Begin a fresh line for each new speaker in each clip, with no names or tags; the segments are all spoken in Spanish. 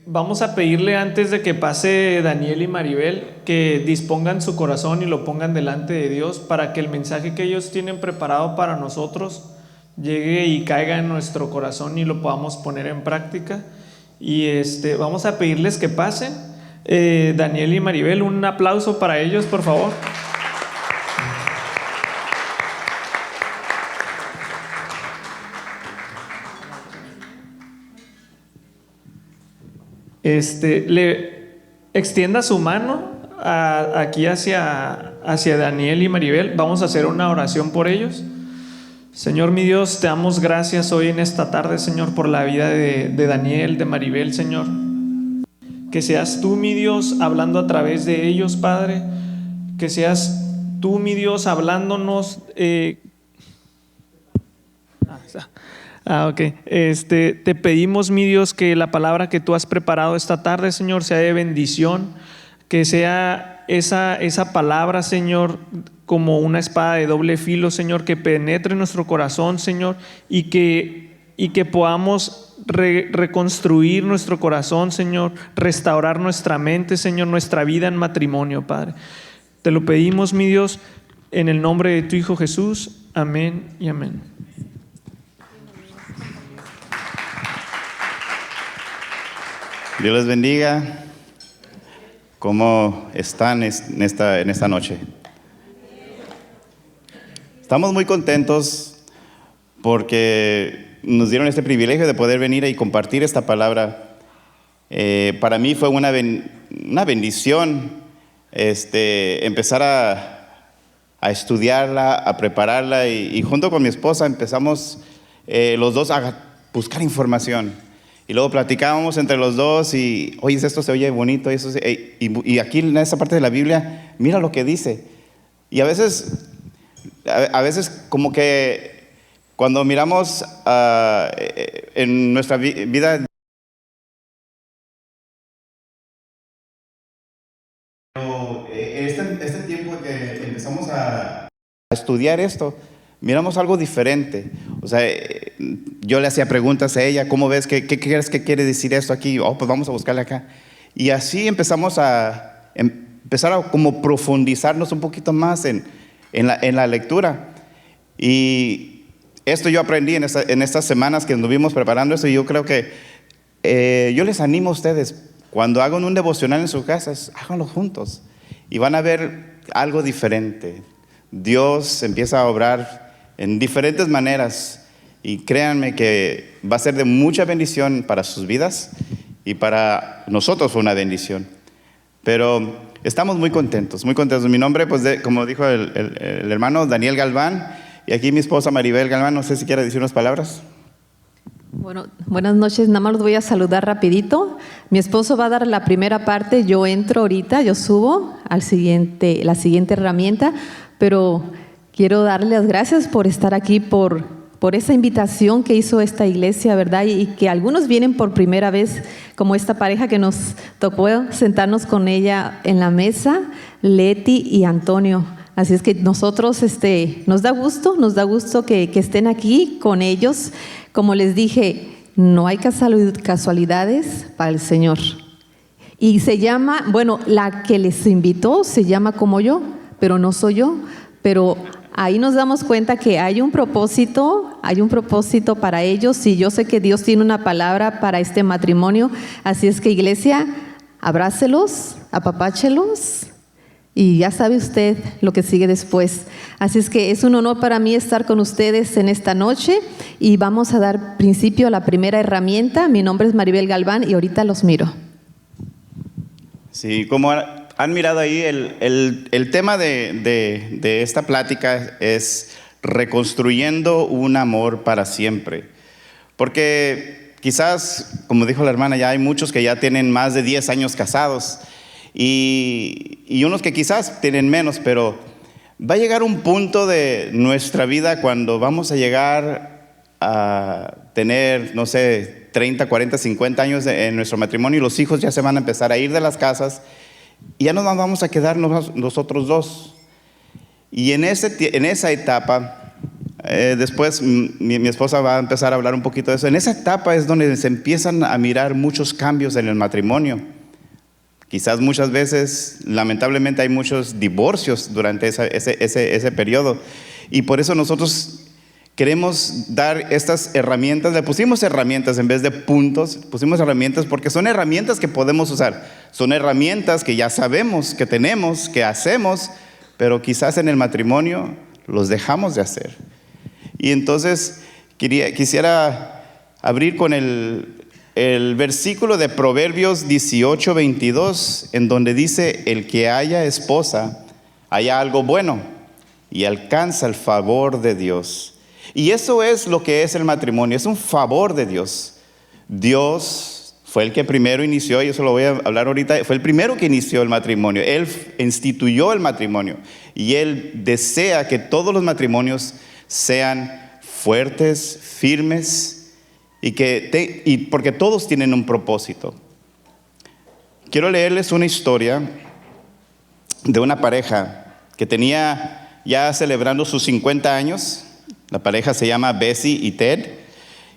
Vamos a pedirle antes de que pase Daniel y Maribel que dispongan su corazón y lo pongan delante de Dios para que el mensaje que ellos tienen preparado para nosotros llegue y caiga en nuestro corazón y lo podamos poner en práctica. Y vamos a pedirles que pasen. Daniel y Maribel, un aplauso para ellos, por favor. Le extienda su mano aquí hacia Daniel y Maribel. Vamos a hacer una oración por ellos. Señor mi Dios, te damos gracias hoy en esta tarde, Señor, por la vida de Daniel, de Maribel, Señor. Que seas tú, mi Dios, hablando a través de ellos, Padre. Que seas tú, mi Dios, hablándonos. Ok. Te pedimos, mi Dios, que la palabra que tú has preparado esta tarde, Señor, sea de bendición. Que sea esa palabra, Señor, como una espada de doble filo, Señor, que penetre en nuestro corazón, Señor, y que podamos reconstruir nuestro corazón, Señor, restaurar nuestra mente, Señor, nuestra vida en matrimonio, Padre. Te lo pedimos, mi Dios, en el nombre de tu Hijo Jesús. Amén y amén.
Dios les bendiga. ¿Cómo están en esta noche? Estamos muy contentos porque nos dieron este privilegio de poder venir y compartir esta palabra. Para mí fue una bendición empezar a estudiarla, a prepararla y junto con mi esposa empezamos los dos a buscar información. Y luego platicábamos entre los dos y, oye, esto se oye bonito, y aquí en esta parte de la Biblia, mira lo que dice. Y a veces como que cuando miramos en nuestra vida, este tiempo que empezamos a estudiar esto, miramos algo diferente. O sea, yo le hacía preguntas a ella, ¿cómo ves? ¿Qué crees que quiere decir esto aquí? Oh, pues vamos a buscarle acá. Y así empezamos a como profundizarnos un poquito más en la lectura. Y esto yo aprendí en estas semanas que estuvimos preparando esto, y yo creo que yo les animo a ustedes, cuando hagan un devocional en sus casas, háganlo juntos y van a ver algo diferente. Dios empieza a obrar en diferentes maneras y créanme que va a ser de mucha bendición para sus vidas y para nosotros fue una bendición. Pero estamos muy contentos, muy contentos. Mi nombre, pues como dijo el hermano, Daniel Galván, y aquí mi esposa Maribel Galván. No sé si quiere decir unas palabras.
Bueno, buenas noches, nada más los voy a saludar rapidito. Mi esposo va a dar la primera parte, yo entro ahorita, yo subo la siguiente herramienta, pero quiero darle las gracias por estar aquí, por esa invitación que hizo esta iglesia, ¿verdad? Y que algunos vienen por primera vez, como esta pareja que nos tocó sentarnos con ella en la mesa, Leti y Antonio. Así es que nosotros nos da gusto que estén aquí con ellos. Como les dije, no hay casualidades para el Señor. Y se llama, bueno, la que les invitó se llama como yo, pero no soy yo. Pero ahí nos damos cuenta que hay un propósito para ellos, y yo sé que Dios tiene una palabra para este matrimonio. Así es que, iglesia, abrácelos, apapáchelos, y ya sabe usted lo que sigue después. Así es que es un honor para mí estar con ustedes en esta noche y vamos a dar principio a la primera herramienta. Mi nombre es Maribel Galván y ahorita los miro.
Sí, como han mirado ahí, el tema de esta plática es reconstruyendo un amor para siempre. Porque quizás, como dijo la hermana, ya hay muchos que ya tienen más de 10 años casados y unos que quizás tienen menos, pero va a llegar un punto de nuestra vida cuando vamos a llegar a tener, no sé, 30, 40, 50 años en nuestro matrimonio, y los hijos ya se van a empezar a ir de las casas y ya nos vamos a quedar nosotros dos. Y en esa etapa después mi esposa va a empezar a hablar un poquito de eso. En esa etapa es donde se empiezan a mirar muchos cambios en el matrimonio. Quizás muchas veces, lamentablemente, hay muchos divorcios durante ese periodo. Y por eso nosotros queremos dar estas herramientas. Le pusimos herramientas en vez de puntos. Pusimos herramientas porque son herramientas que podemos usar. Son herramientas que ya sabemos, que tenemos, que hacemos, pero quizás en el matrimonio los dejamos de hacer. Y entonces quisiera abrir con el versículo de Proverbios 18:22, en donde dice: el que haya esposa, haya algo bueno y alcanza el favor de Dios. Y eso es lo que es el matrimonio, es un favor de Dios. Dios fue el que primero inició, y eso lo voy a hablar ahorita, fue el primero que inició el matrimonio. Él instituyó el matrimonio y Él desea que todos los matrimonios sean fuertes, firmes, y porque todos tienen un propósito. Quiero leerles una historia de una pareja que tenía ya celebrando sus 50 años. La pareja se llama Bessie y Ted,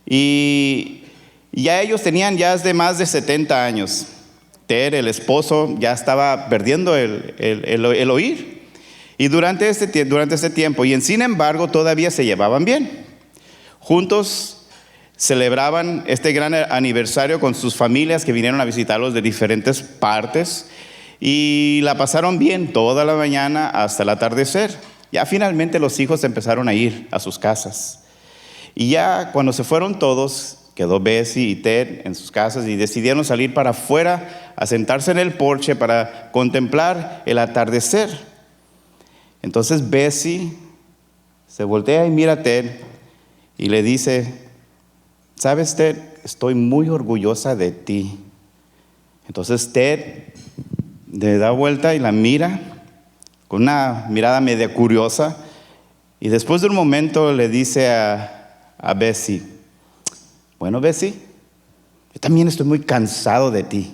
y ya ellos tenían ya de más de 70 años. Ted, el esposo, ya estaba perdiendo el oír. Y durante este tiempo, sin embargo, todavía se llevaban bien. Juntos celebraban este gran aniversario con sus familias que vinieron a visitarlos de diferentes partes, y la pasaron bien toda la mañana hasta el atardecer. Ya finalmente los hijos empezaron a ir a sus casas. Y ya cuando se fueron todos, quedó Bessie y Ted en sus casas y decidieron salir para afuera a sentarse en el porche para contemplar el atardecer. Entonces Bessie se voltea y mira a Ted y le dice: ¿sabes, Ted? Estoy muy orgullosa de ti. Entonces Ted le da vuelta y la mira con una mirada media curiosa, y después de un momento le dice a Bessie: bueno, Bessie, yo también estoy muy cansado de ti.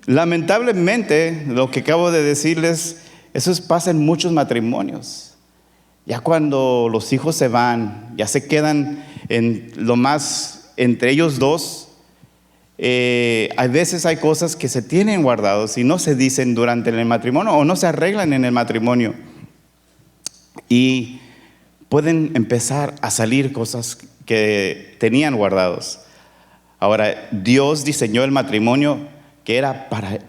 Lamentablemente, lo que acabo de decirles, eso pasa en muchos matrimonios. Ya cuando los hijos se van, ya se quedan en lo más entre ellos dos. A veces hay cosas que se tienen guardados y no se dicen durante el matrimonio, o no se arreglan en el matrimonio, y pueden empezar a salir cosas que tenían guardados. Ahora, Dios diseñó el matrimonio que era para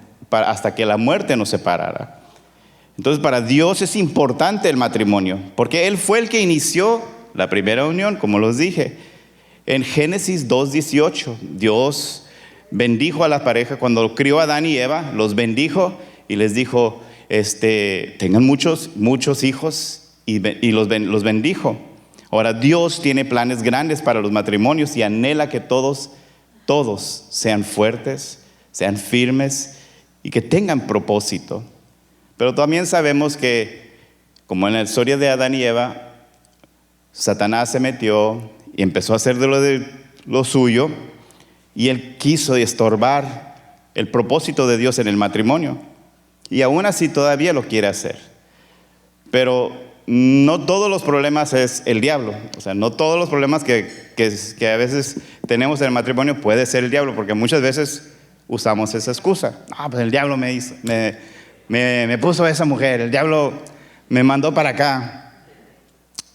hasta que la muerte nos separara. Entonces, para Dios es importante el matrimonio, porque Él fue el que inició la primera unión, como los dije. En Génesis 2:18, Dios bendijo a la pareja cuando crió a Adán y Eva, los bendijo y les dijo: tengan muchos hijos, y los bendijo. Ahora, Dios tiene planes grandes para los matrimonios y anhela que todos sean fuertes, sean firmes y que tengan propósito. Pero también sabemos que, como en la historia de Adán y Eva, Satanás se metió y empezó a hacer de lo suyo, y él quiso estorbar el propósito de Dios en el matrimonio, y aún así todavía lo quiere hacer. Pero no todos los problemas es el diablo. O sea, no todos los problemas que a veces tenemos en el matrimonio puede ser el diablo, porque muchas veces usamos esa excusa. Pues el diablo me puso a esa mujer, el diablo me mandó para acá.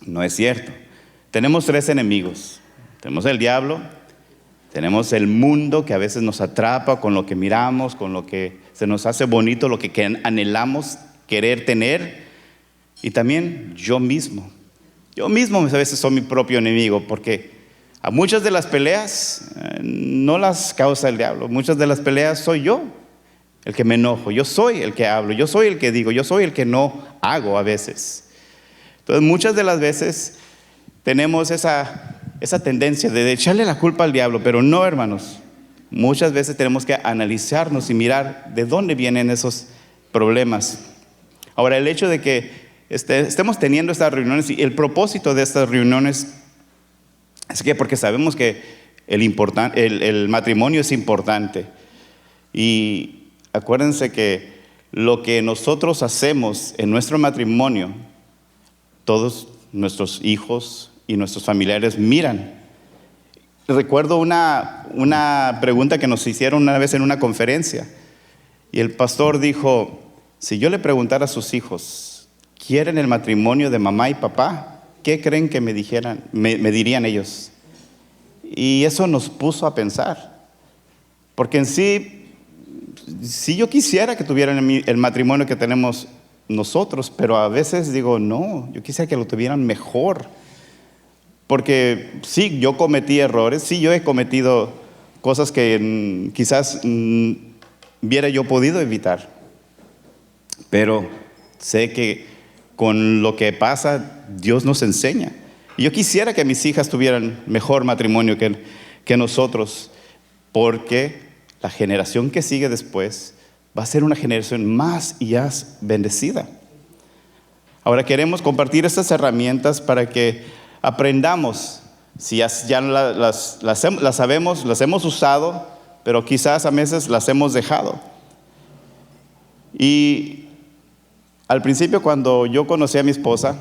No es cierto. Tenemos 3 enemigos. Tenemos el diablo, tenemos el mundo que a veces nos atrapa con lo que miramos, con lo que se nos hace bonito, lo que anhelamos querer tener, y también yo mismo. Yo mismo a veces soy mi propio enemigo, porque a muchas de las peleas no las causa el diablo. Muchas de las peleas soy yo el que me enojo, yo soy el que hablo, yo soy el que digo, yo soy el que no hago a veces. Entonces muchas de las veces tenemos esa tendencia de echarle la culpa al diablo, pero no, hermanos. Muchas veces tenemos que analizarnos y mirar de dónde vienen esos problemas. Ahora, el hecho de que estemos teniendo estas reuniones, y el propósito de estas reuniones es que porque sabemos que el matrimonio es importante. Y acuérdense que lo que nosotros hacemos en nuestro matrimonio, todos nuestros hijos y nuestros familiares miran. Recuerdo una pregunta que nos hicieron una vez en una conferencia, y el pastor dijo: si yo le preguntara a sus hijos, ¿quieren el matrimonio de mamá y papá? ¿Qué creen que me dirían ellos? Y eso nos puso a pensar, porque en sí yo quisiera que tuvieran el matrimonio que tenemos nosotros, pero a veces digo, no, yo quisiera que lo tuvieran mejor, porque sí, yo cometí errores, sí, yo he cometido cosas que quizás hubiera yo podido evitar, pero sé que con lo que pasa, Dios nos enseña. Y yo quisiera que mis hijas tuvieran mejor matrimonio que nosotros, porque la generación que sigue después va a ser una generación más y más bendecida. Ahora queremos compartir estas herramientas para que aprendamos. Si ya las sabemos, las hemos usado, pero quizás a veces las hemos dejado. Y al principio, cuando yo conocí a mi esposa,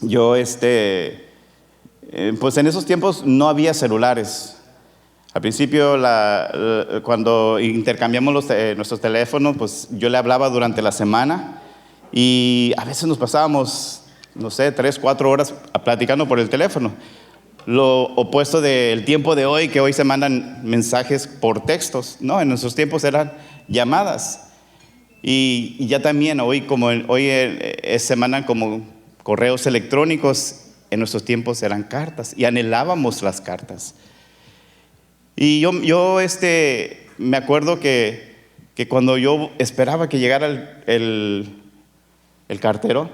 yo pues en esos tiempos no había celulares. Al principio, cuando intercambiamos nuestros teléfonos, pues yo le hablaba durante la semana, y a veces nos pasábamos, no sé, 3, 4 horas platicando por el teléfono. Lo opuesto del tiempo de hoy, que hoy se mandan mensajes por textos. No, en nuestros tiempos eran llamadas. Y ya también hoy se mandan como correos electrónicos. En nuestros tiempos eran cartas, y anhelábamos las cartas. Y yo me acuerdo que cuando yo esperaba que llegara el cartero,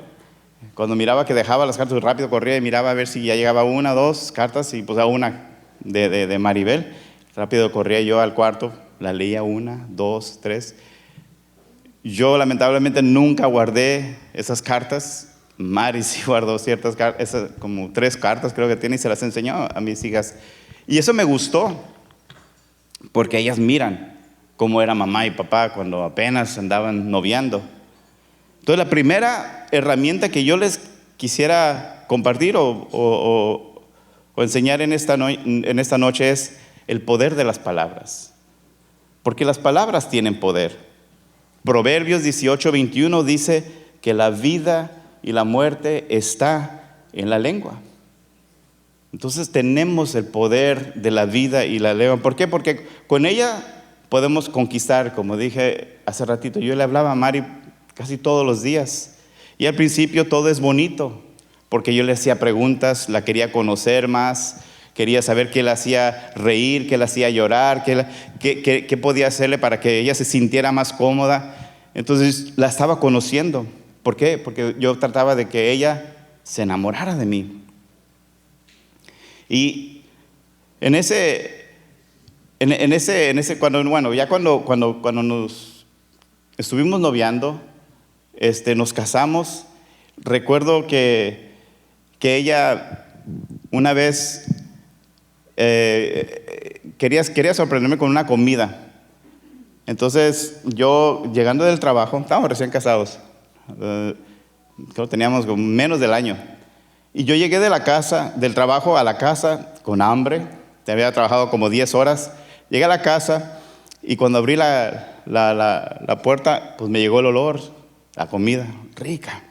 cuando miraba que dejaba las cartas, rápido corría y miraba a ver si ya llegaba 1 o 2 cartas, y pues a una de Maribel, rápido corría yo al cuarto, la leía 1, 2, 3. Yo lamentablemente nunca guardé esas cartas. Mari sí guardó ciertas cartas, como 3 cartas creo que tiene, y se las enseñó a mis hijas. Y eso me gustó, porque ellas miran cómo era mamá y papá cuando apenas andaban noviando. Entonces, la primera herramienta que yo les quisiera compartir o enseñar en esta noche es el poder de las palabras. Porque las palabras tienen poder. Proverbios 18:21 dice que la vida y la muerte está en la lengua. Entonces tenemos el poder de la vida y la lengua. ¿Por qué? Porque con ella podemos conquistar, como dije hace ratito. Yo le hablaba a Mari casi todos los días, y al principio todo es bonito, porque yo le hacía preguntas, la quería conocer más, quería saber qué la hacía reír, qué la hacía llorar, qué podía hacerle para que ella se sintiera más cómoda. Entonces la estaba conociendo. ¿Por qué? Porque yo trataba de que ella se enamorara de mí. Y cuando nos estuvimos noviando, nos casamos. Recuerdo que ella una vez quería sorprenderme con una comida. Entonces yo, llegando del trabajo, estábamos recién casados, creo que teníamos menos del año, y yo llegué del trabajo a la casa con hambre. Te había trabajado como 10 horas. Llegué a la casa, y cuando abrí la puerta, pues me llegó el olor, la comida rica.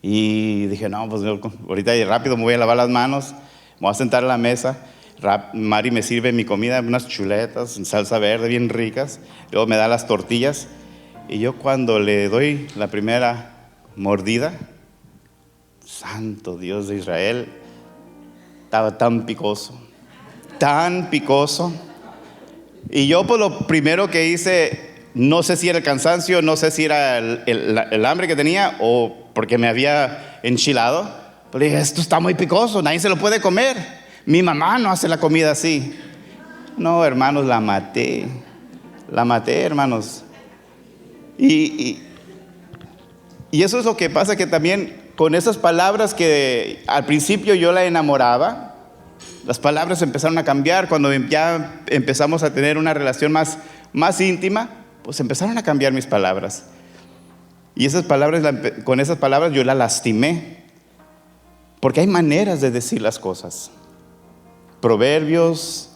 Y dije, no, pues ahorita rápido me voy a lavar las manos, me voy a sentar a la mesa. Mari me sirve mi comida, unas chuletas en salsa verde bien ricas, luego me da las tortillas, y yo cuando le doy la primera mordida, santo Dios de Israel, estaba tan picoso, y yo pues lo primero que hice, no sé si era el cansancio, no sé si era el hambre que tenía, o porque me había enchilado, pero dije, esto está muy picoso, nadie se lo puede comer. Mi mamá no hace la comida así. No, hermanos, la maté, hermanos. Y eso es lo que pasa, que también con esas palabras que al principio yo la enamoraba, las palabras empezaron a cambiar. Cuando ya empezamos a tener una relación más íntima, pues empezaron a cambiar mis palabras. Y con esas palabras yo la lastimé. Porque hay maneras de decir las cosas. Proverbios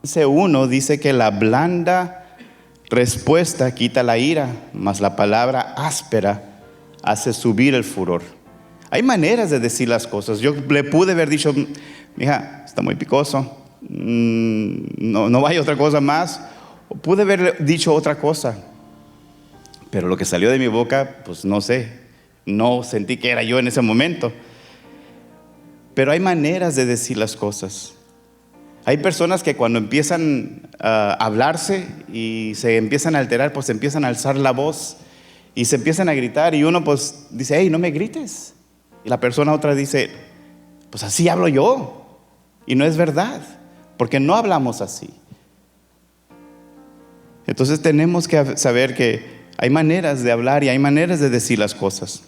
15:1 dice que la blanda respuesta quita la ira, mas la palabra áspera hace subir el furor. Hay maneras de decir las cosas. Yo le pude haber dicho, mija, está muy picoso, no vaya otra cosa más. O pude haber dicho otra cosa. Pero lo que salió de mi boca, pues no sé, no sentí que era yo en ese momento. Pero hay maneras de decir las cosas. Hay personas que cuando empiezan a hablarse y se empiezan a alterar, pues empiezan a alzar la voz y se empiezan a gritar, y uno pues dice, hey, no me grites. Y la persona otra dice, pues así hablo yo. Y no es verdad, porque no hablamos así. Entonces tenemos que saber que hay maneras de hablar y hay maneras de decir las cosas.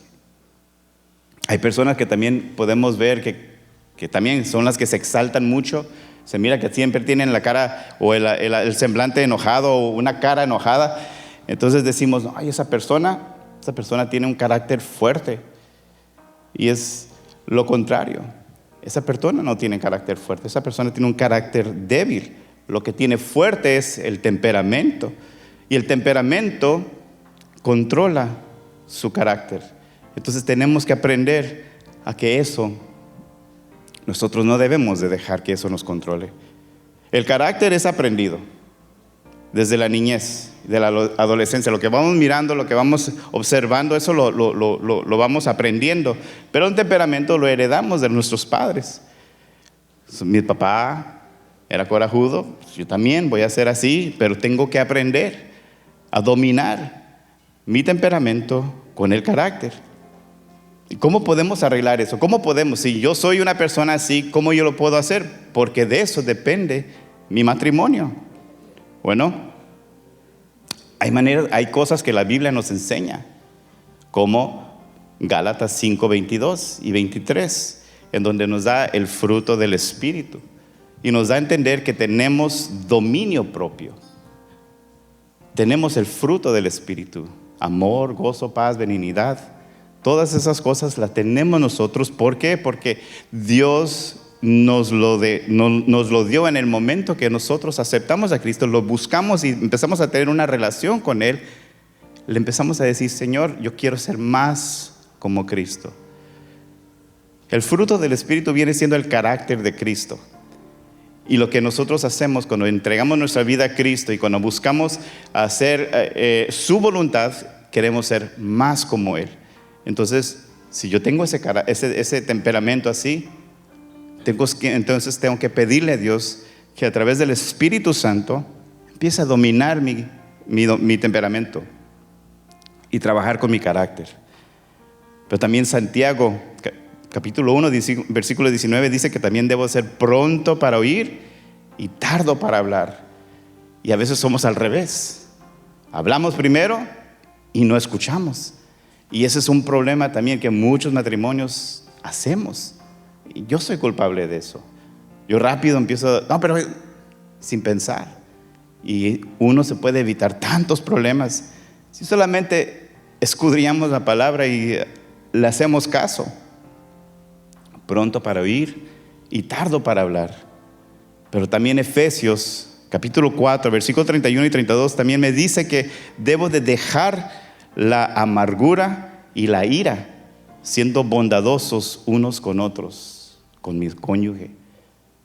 Hay personas que también podemos ver que también son las que se exaltan mucho. Se mira que siempre tienen la cara o el semblante enojado o una cara enojada. Entonces decimos, ay, esa persona tiene un carácter fuerte. Y es lo contrario. Esa persona no tiene carácter fuerte, esa persona tiene un carácter débil. Lo que tiene fuerte es el temperamento. Y el temperamento controla su carácter. Entonces tenemos que aprender a que nosotros no debemos de dejar que eso nos controle. El carácter es aprendido desde la niñez, de la adolescencia. Lo que vamos mirando, lo que vamos observando, eso lo vamos aprendiendo. Pero un temperamento lo heredamos de nuestros padres. Mi papá era corajudo, yo también voy a ser así, pero tengo que aprender a dominar mi temperamento con el carácter. ¿Y cómo podemos arreglar eso? ¿Cómo podemos? Si yo soy una persona así, ¿cómo yo lo puedo hacer? Porque de eso depende mi matrimonio. Bueno, hay cosas que la Biblia nos enseña, como Gálatas 5:22 y 23, en donde nos da el fruto del Espíritu y nos da a entender que tenemos dominio propio. Tenemos el fruto del Espíritu: amor, gozo, paz, benignidad. Todas esas cosas las tenemos nosotros. ¿Por qué? Porque Dios nos lo dio en el momento que nosotros aceptamos a Cristo, lo buscamos y empezamos a tener una relación con Él. Le empezamos a decir, Señor, yo quiero ser más como Cristo. El fruto del Espíritu viene siendo el carácter de Cristo. Y lo que nosotros hacemos cuando entregamos nuestra vida a Cristo y cuando buscamos hacer su voluntad, queremos ser más como Él. Entonces, si yo tengo ese temperamento así, entonces tengo que pedirle a Dios que a través del Espíritu Santo empiece a dominar mi temperamento y trabajar con mi carácter. Pero también Santiago, capítulo 1, versículo 19, dice que también debo ser pronto para oír y tardo para hablar. Y a veces somos al revés. Hablamos primero y no escuchamos. Y ese es un problema también que muchos matrimonios hacemos. Y yo soy culpable de eso. Yo rápido empiezo, pero sin pensar. Y uno se puede evitar tantos problemas si solamente escudriñamos la palabra y le hacemos caso. Pronto para oír y tardo para hablar. Pero también Efesios capítulo 4, versículo 31 y 32 también me dice que debo de dejar la amargura y la ira, siendo bondadosos unos con otros, con mi cónyuge,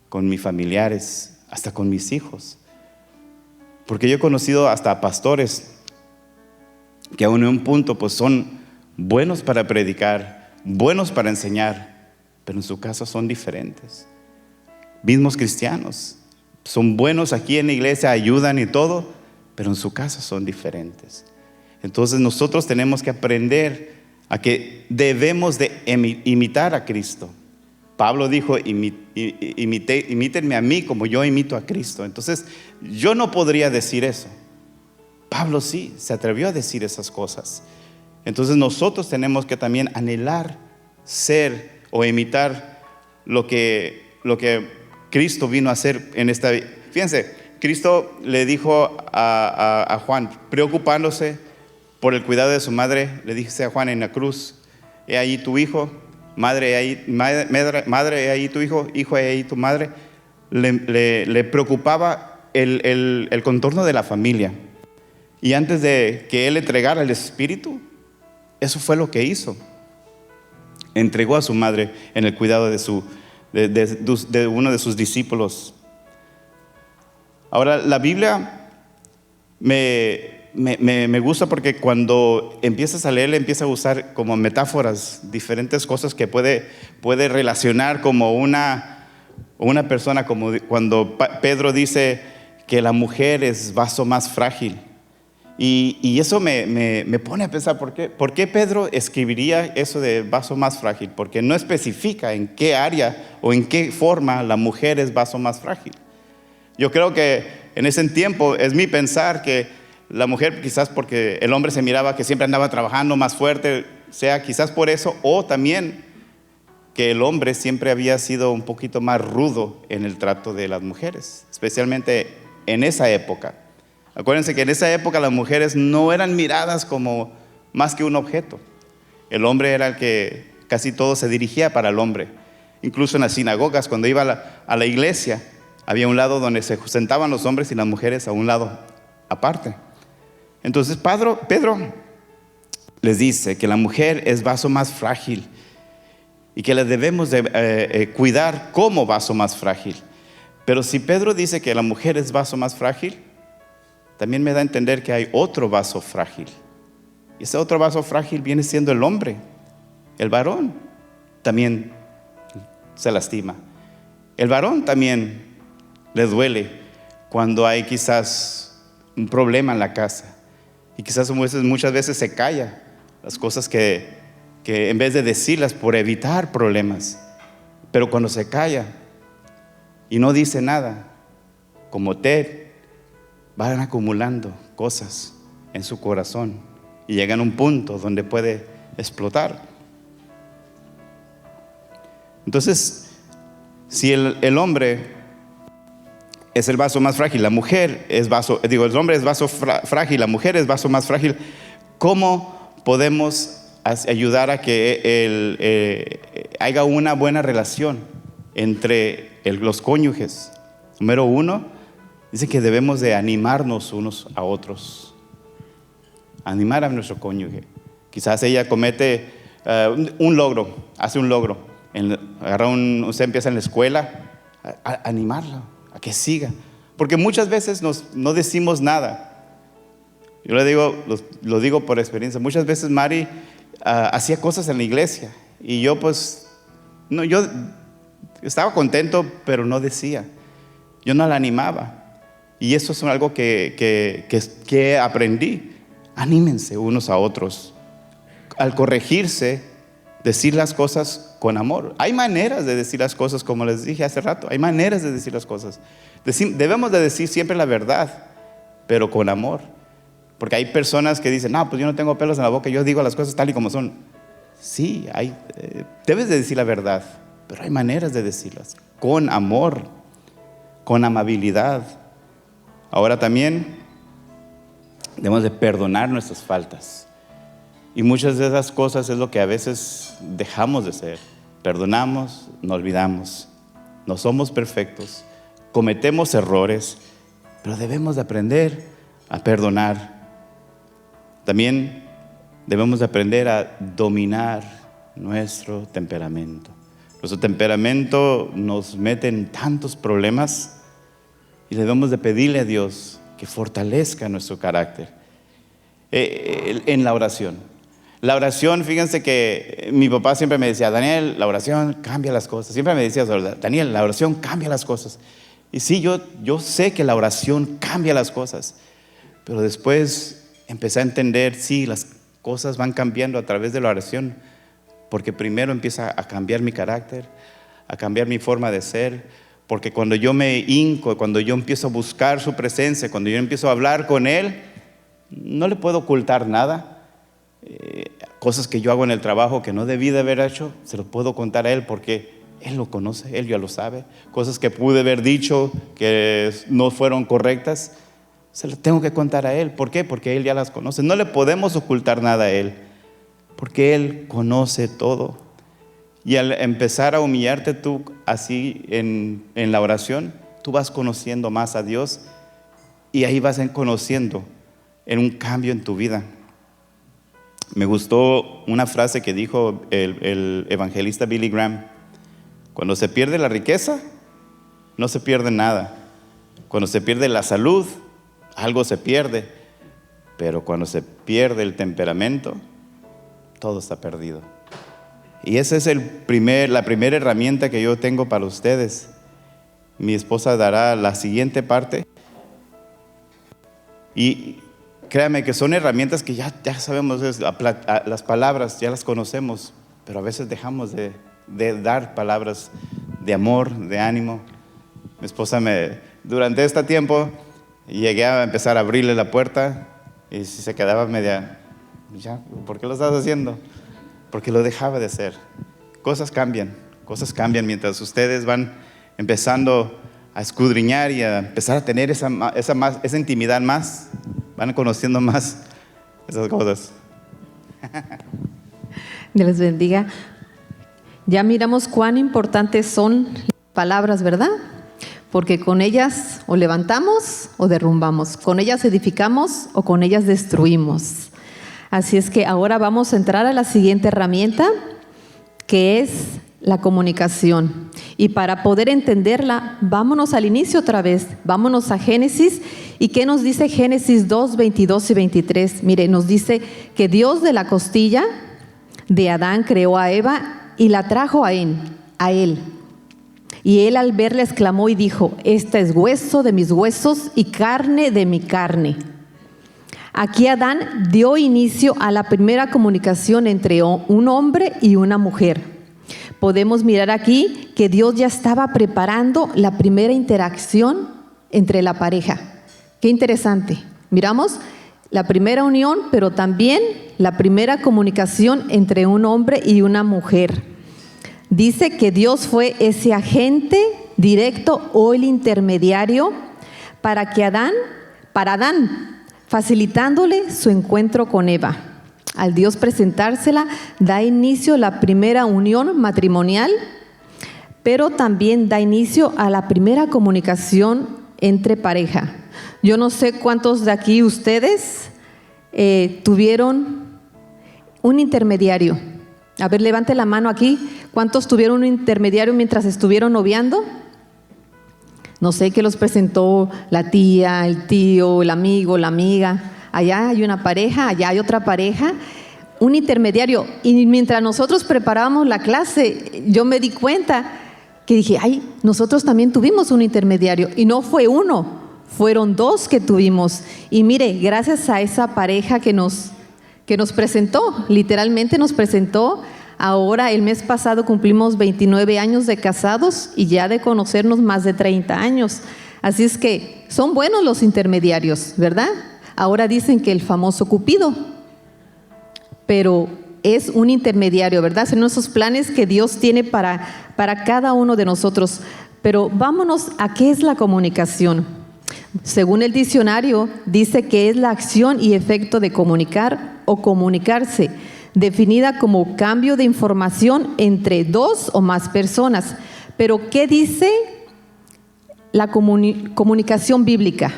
con mis familiares, hasta con mis hijos. Porque yo he conocido hasta pastores que aún en un punto pues son buenos para predicar, buenos para enseñar, pero en su casa son diferentes. Mismos cristianos, son buenos aquí en la iglesia, ayudan y todo, pero en su casa son diferentes. Entonces nosotros tenemos que aprender a que debemos de imitar a Cristo. Pablo dijo, imítenme a mí como yo imito a Cristo. Entonces yo no podría decir eso. Pablo sí, se atrevió a decir esas cosas. Entonces nosotros tenemos que también anhelar ser o imitar lo que Cristo vino a hacer en esta vida. Fíjense, Cristo le dijo a Juan, preocupándose por el cuidado de su madre, le dice a Juan en la cruz: he ahí tu hijo, madre, he ahí tu hijo, hijo, he ahí tu madre. Le preocupaba el contorno de la familia. Y antes de que él entregara el Espíritu, eso fue lo que hizo. Entregó a su madre en el cuidado de uno de sus discípulos. Ahora, la Biblia me gusta porque cuando empiezas a leer, empieza a usar como metáforas diferentes cosas que puede relacionar como una persona, como cuando Pedro dice que la mujer es vaso más frágil. Y eso me pone a pensar, ¿por qué Pedro escribiría eso de vaso más frágil? Porque no especifica en qué área o en qué forma la mujer es vaso más frágil. Yo creo que en ese tiempo es mi pensar que la mujer, quizás porque el hombre se miraba que siempre andaba trabajando más fuerte, sea quizás por eso, o también que el hombre siempre había sido un poquito más rudo en el trato de las mujeres, especialmente en esa época. Acuérdense que en esa época las mujeres no eran miradas como más que un objeto. El hombre era el que casi todo se dirigía para el hombre. Incluso en las sinagogas, cuando iba a la iglesia, había un lado donde se sentaban los hombres y las mujeres a un lado aparte. Entonces Pedro les dice que la mujer es vaso más frágil y que la debemos de cuidar como vaso más frágil. Pero si Pedro dice que la mujer es vaso más frágil, también me da a entender que hay otro vaso frágil. Y ese otro vaso frágil viene siendo el hombre. El varón también se lastima. El varón también le duele cuando hay quizás un problema en la casa. Y quizás muchas veces se calla las cosas que en vez de decirlas por evitar problemas. Pero cuando se calla y no dice nada, como Ted, van acumulando cosas en su corazón y llegan a un punto donde puede explotar. Entonces, si el hombre es el vaso más frágil, la mujer es el hombre es vaso frágil, la mujer es vaso más frágil, ¿cómo podemos ayudar a que haya una buena relación entre los cónyuges? Número uno, dice que debemos de animarnos unos a otros. Animar a nuestro cónyuge. Quizás ella comete un logro, hace un logro. Usted empieza en la escuela, a animarla, a que siga. Porque muchas veces no decimos nada. Yo lo digo por experiencia. Muchas veces Mari hacía cosas en la iglesia. Y yo yo estaba contento, pero no decía. Yo no la animaba. Y eso es algo que aprendí. Anímense unos a otros. Al corregirse, decir las cosas con amor. Hay maneras de decir las cosas, como les dije hace rato. Hay maneras de decir las cosas. Debemos de decir siempre la verdad, pero con amor. Porque hay personas que dicen, no, pues yo no tengo pelos en la boca, yo digo las cosas tal y como son. Sí, debes de decir la verdad, pero hay maneras de decirlas. Con amor, con amabilidad. Ahora también debemos de perdonar nuestras faltas. Y muchas de esas cosas es lo que a veces dejamos de hacer. Perdonamos, no olvidamos. No somos perfectos, cometemos errores, pero debemos de aprender a perdonar. También debemos de aprender a dominar nuestro temperamento. Nuestro temperamento nos mete en tantos problemas. Y debemos de pedirle a Dios que fortalezca nuestro carácter en la oración. La oración, fíjense que mi papá siempre me decía, Daniel, la oración cambia las cosas. Siempre me decía, Daniel, la oración cambia las cosas. Y sí, yo sé que la oración cambia las cosas. Pero después empecé a entender, sí, las cosas van cambiando a través de la oración. Porque primero empieza a cambiar mi carácter, a cambiar mi forma de ser. Porque cuando yo me hinco, cuando yo empiezo a buscar su presencia, cuando yo empiezo a hablar con Él, no le puedo ocultar nada. Cosas que yo hago en el trabajo que no debí de haber hecho, se lo puedo contar a Él porque Él lo conoce, Él ya lo sabe. Cosas que pude haber dicho que no fueron correctas, Se las tengo que contar a Él. ¿Por qué? Porque Él ya las conoce. No le podemos ocultar nada a Él, porque Él conoce todo. Y al empezar a humillarte tú así en la oración, tú vas conociendo más a Dios y ahí vas conociendo en un cambio en tu vida. Me gustó una frase que dijo el evangelista Billy Graham: cuando se pierde la riqueza, no se pierde nada. Cuando se pierde la salud, algo se pierde. Pero cuando se pierde el temperamento, todo está perdido. Y esa es la primera herramienta que yo tengo para ustedes. Mi esposa dará la siguiente parte. Y créanme que son herramientas que ya sabemos, las palabras ya las conocemos, pero a veces dejamos de dar palabras de amor, de ánimo. Mi esposa durante este tiempo llegué a empezar a abrirle la puerta y si se quedaba media, ya, ¿por qué lo estás haciendo? Porque lo dejaba de hacer. Cosas cambian mientras ustedes van empezando a escudriñar y a empezar a tener esa intimidad más, van conociendo más esas cosas.
Dios les bendiga. Ya miramos cuán importantes son las palabras, ¿verdad? Porque con ellas o levantamos o derrumbamos, con ellas edificamos o con ellas destruimos. Así es que ahora vamos a entrar a la siguiente herramienta, que es la comunicación. Y para poder entenderla, vámonos al inicio otra vez, vámonos a Génesis. ¿Y qué nos dice Génesis 2, 22 y 23? Mire, nos dice que Dios de la costilla de Adán creó a Eva y la trajo a él. Y él al verla exclamó y dijo: esta es hueso de mis huesos y carne de mi carne. Aquí Adán dio inicio a la primera comunicación entre un hombre y una mujer. Podemos mirar aquí que Dios ya estaba preparando la primera interacción entre la pareja. Qué interesante. Miramos la primera unión, pero también la primera comunicación entre un hombre y una mujer. Dice que Dios fue ese agente directo o el intermediario para Adán, facilitándole su encuentro con Eva. Al Dios presentársela, da inicio a la primera unión matrimonial, pero también da inicio a la primera comunicación entre pareja. Yo no sé cuántos de aquí ustedes tuvieron un intermediario. A ver, levante la mano aquí. ¿Cuántos tuvieron un intermediario mientras estuvieron noviando? No sé, que los presentó la tía, el tío, el amigo, la amiga. Allá hay una pareja, allá hay otra pareja, un intermediario. Y mientras nosotros preparábamos la clase, yo me di cuenta que dije: ay, nosotros también tuvimos un intermediario. Y no fue uno, fueron dos que tuvimos. Y mire, gracias a esa pareja que nos presentó, literalmente nos presentó. Ahora, el mes pasado cumplimos 29 años de casados y ya de conocernos más de 30 años. Así es que son buenos los intermediarios, ¿verdad? Ahora dicen que el famoso Cupido, pero es un intermediario, ¿verdad? Son esos planes que Dios tiene para cada uno de nosotros. Pero vámonos a qué es la comunicación. Según el diccionario, dice que es la acción y efecto de comunicar o comunicarse, definida como cambio de información entre dos o más personas. Pero ¿qué dice la comunicación bíblica?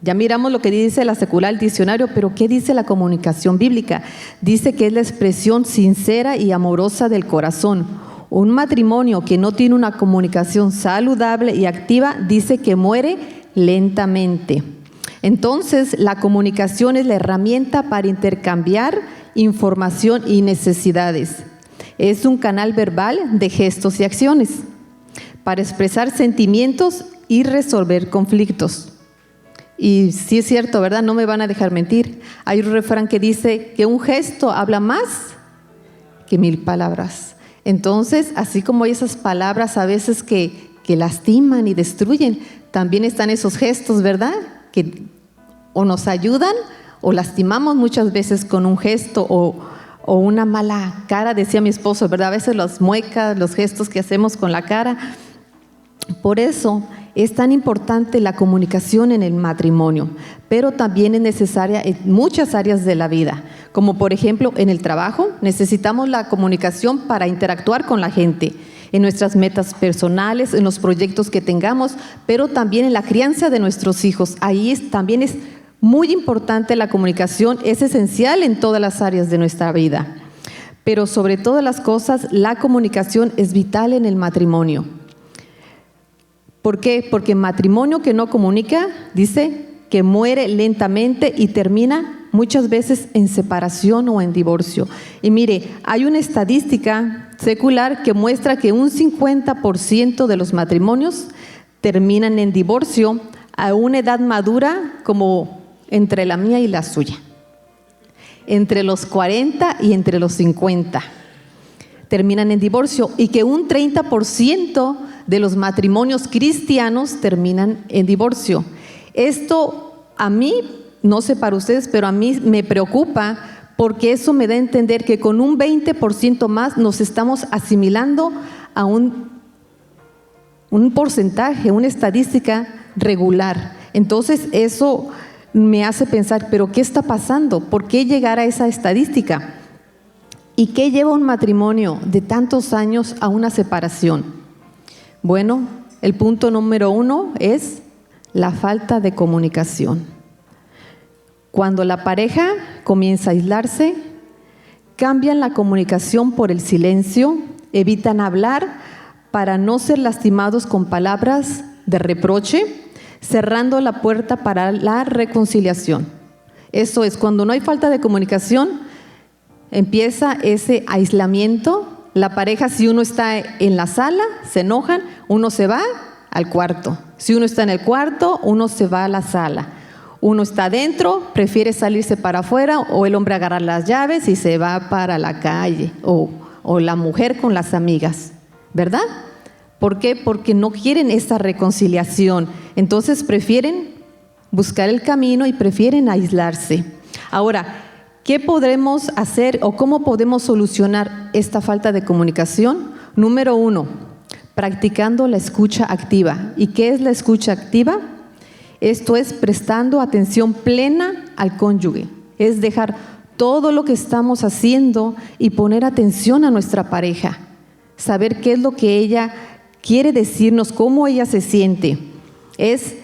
Ya miramos lo que dice la secular, el diccionario, pero ¿qué dice la comunicación bíblica? Dice que es la expresión sincera y amorosa del corazón. Un matrimonio que no tiene una comunicación saludable y activa, dice que muere lentamente. Entonces, la comunicación es la herramienta para intercambiar información y necesidades. Es un canal verbal de gestos y acciones para expresar sentimientos y resolver conflictos. Y sí es cierto, ¿verdad? No me van a dejar mentir. Hay un refrán que dice que un gesto habla más que 1000 palabras. Entonces, así como hay esas palabras a veces que lastiman y destruyen, también están esos gestos, ¿verdad? Que o nos ayudan o lastimamos muchas veces con un gesto o una mala cara, decía mi esposo, ¿verdad? A veces las muecas, los gestos que hacemos con la cara. Por eso es tan importante la comunicación en el matrimonio, pero también es necesaria en muchas áreas de la vida, como por ejemplo en el trabajo. Necesitamos la comunicación para interactuar con la gente, en nuestras metas personales, en los proyectos que tengamos, pero también en la crianza de nuestros hijos. También es muy importante la comunicación, es esencial en todas las áreas de nuestra vida. Pero sobre todas las cosas, la comunicación es vital en el matrimonio. ¿Por qué? Porque matrimonio que no comunica, dice, que muere lentamente y termina muchas veces en separación o en divorcio. Y mire, hay una estadística secular que muestra que un 50% de los matrimonios terminan en divorcio a una edad madura como entre la mía y la suya. Entre los 40 y entre los 50 terminan en divorcio, y que un 30% de los matrimonios cristianos terminan en divorcio. Esto a mí, no sé para ustedes, pero a mí me preocupa, porque eso me da a entender que con un 20% más nos estamos asimilando a un porcentaje, una estadística regular. Entonces eso me hace pensar, ¿pero qué está pasando? ¿Por qué llegar a esa estadística? ¿Y qué lleva un matrimonio de tantos años a una separación? Bueno, el punto número 1 es la falta de comunicación. Cuando la pareja comienza a aislarse, cambian la comunicación por el silencio, evitan hablar para no ser lastimados con palabras de reproche, cerrando la puerta para la reconciliación. Eso es, cuando no hay falta de comunicación, empieza ese aislamiento. La pareja, si uno está en la sala, se enojan, uno se va al cuarto. Si uno está en el cuarto, uno se va a la sala. Uno está adentro, prefiere salirse para afuera, o el hombre agarrar las llaves y se va para la calle, o la mujer con las amigas, ¿verdad? ¿Por qué? Porque no quieren esa reconciliación. Entonces prefieren buscar el camino y prefieren aislarse. Ahora, ¿qué podremos hacer o cómo podemos solucionar esta falta de comunicación? Número 1, practicando la escucha activa. ¿Y qué es la escucha activa? Esto es prestando atención plena al cónyuge. Es dejar todo lo que estamos haciendo y poner atención a nuestra pareja. Saber qué es lo que ella quiere decirnos, cómo ella se siente. Es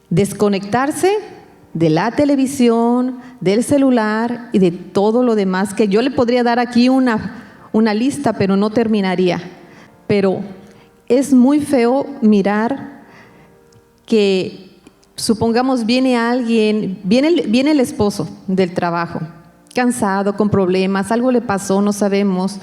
desconectarse de la televisión, del celular y de todo lo demás, que yo le podría dar aquí una lista, pero no terminaría. Pero es muy feo mirar que, supongamos, viene alguien, viene el esposo del trabajo, cansado, con problemas, algo le pasó, no sabemos,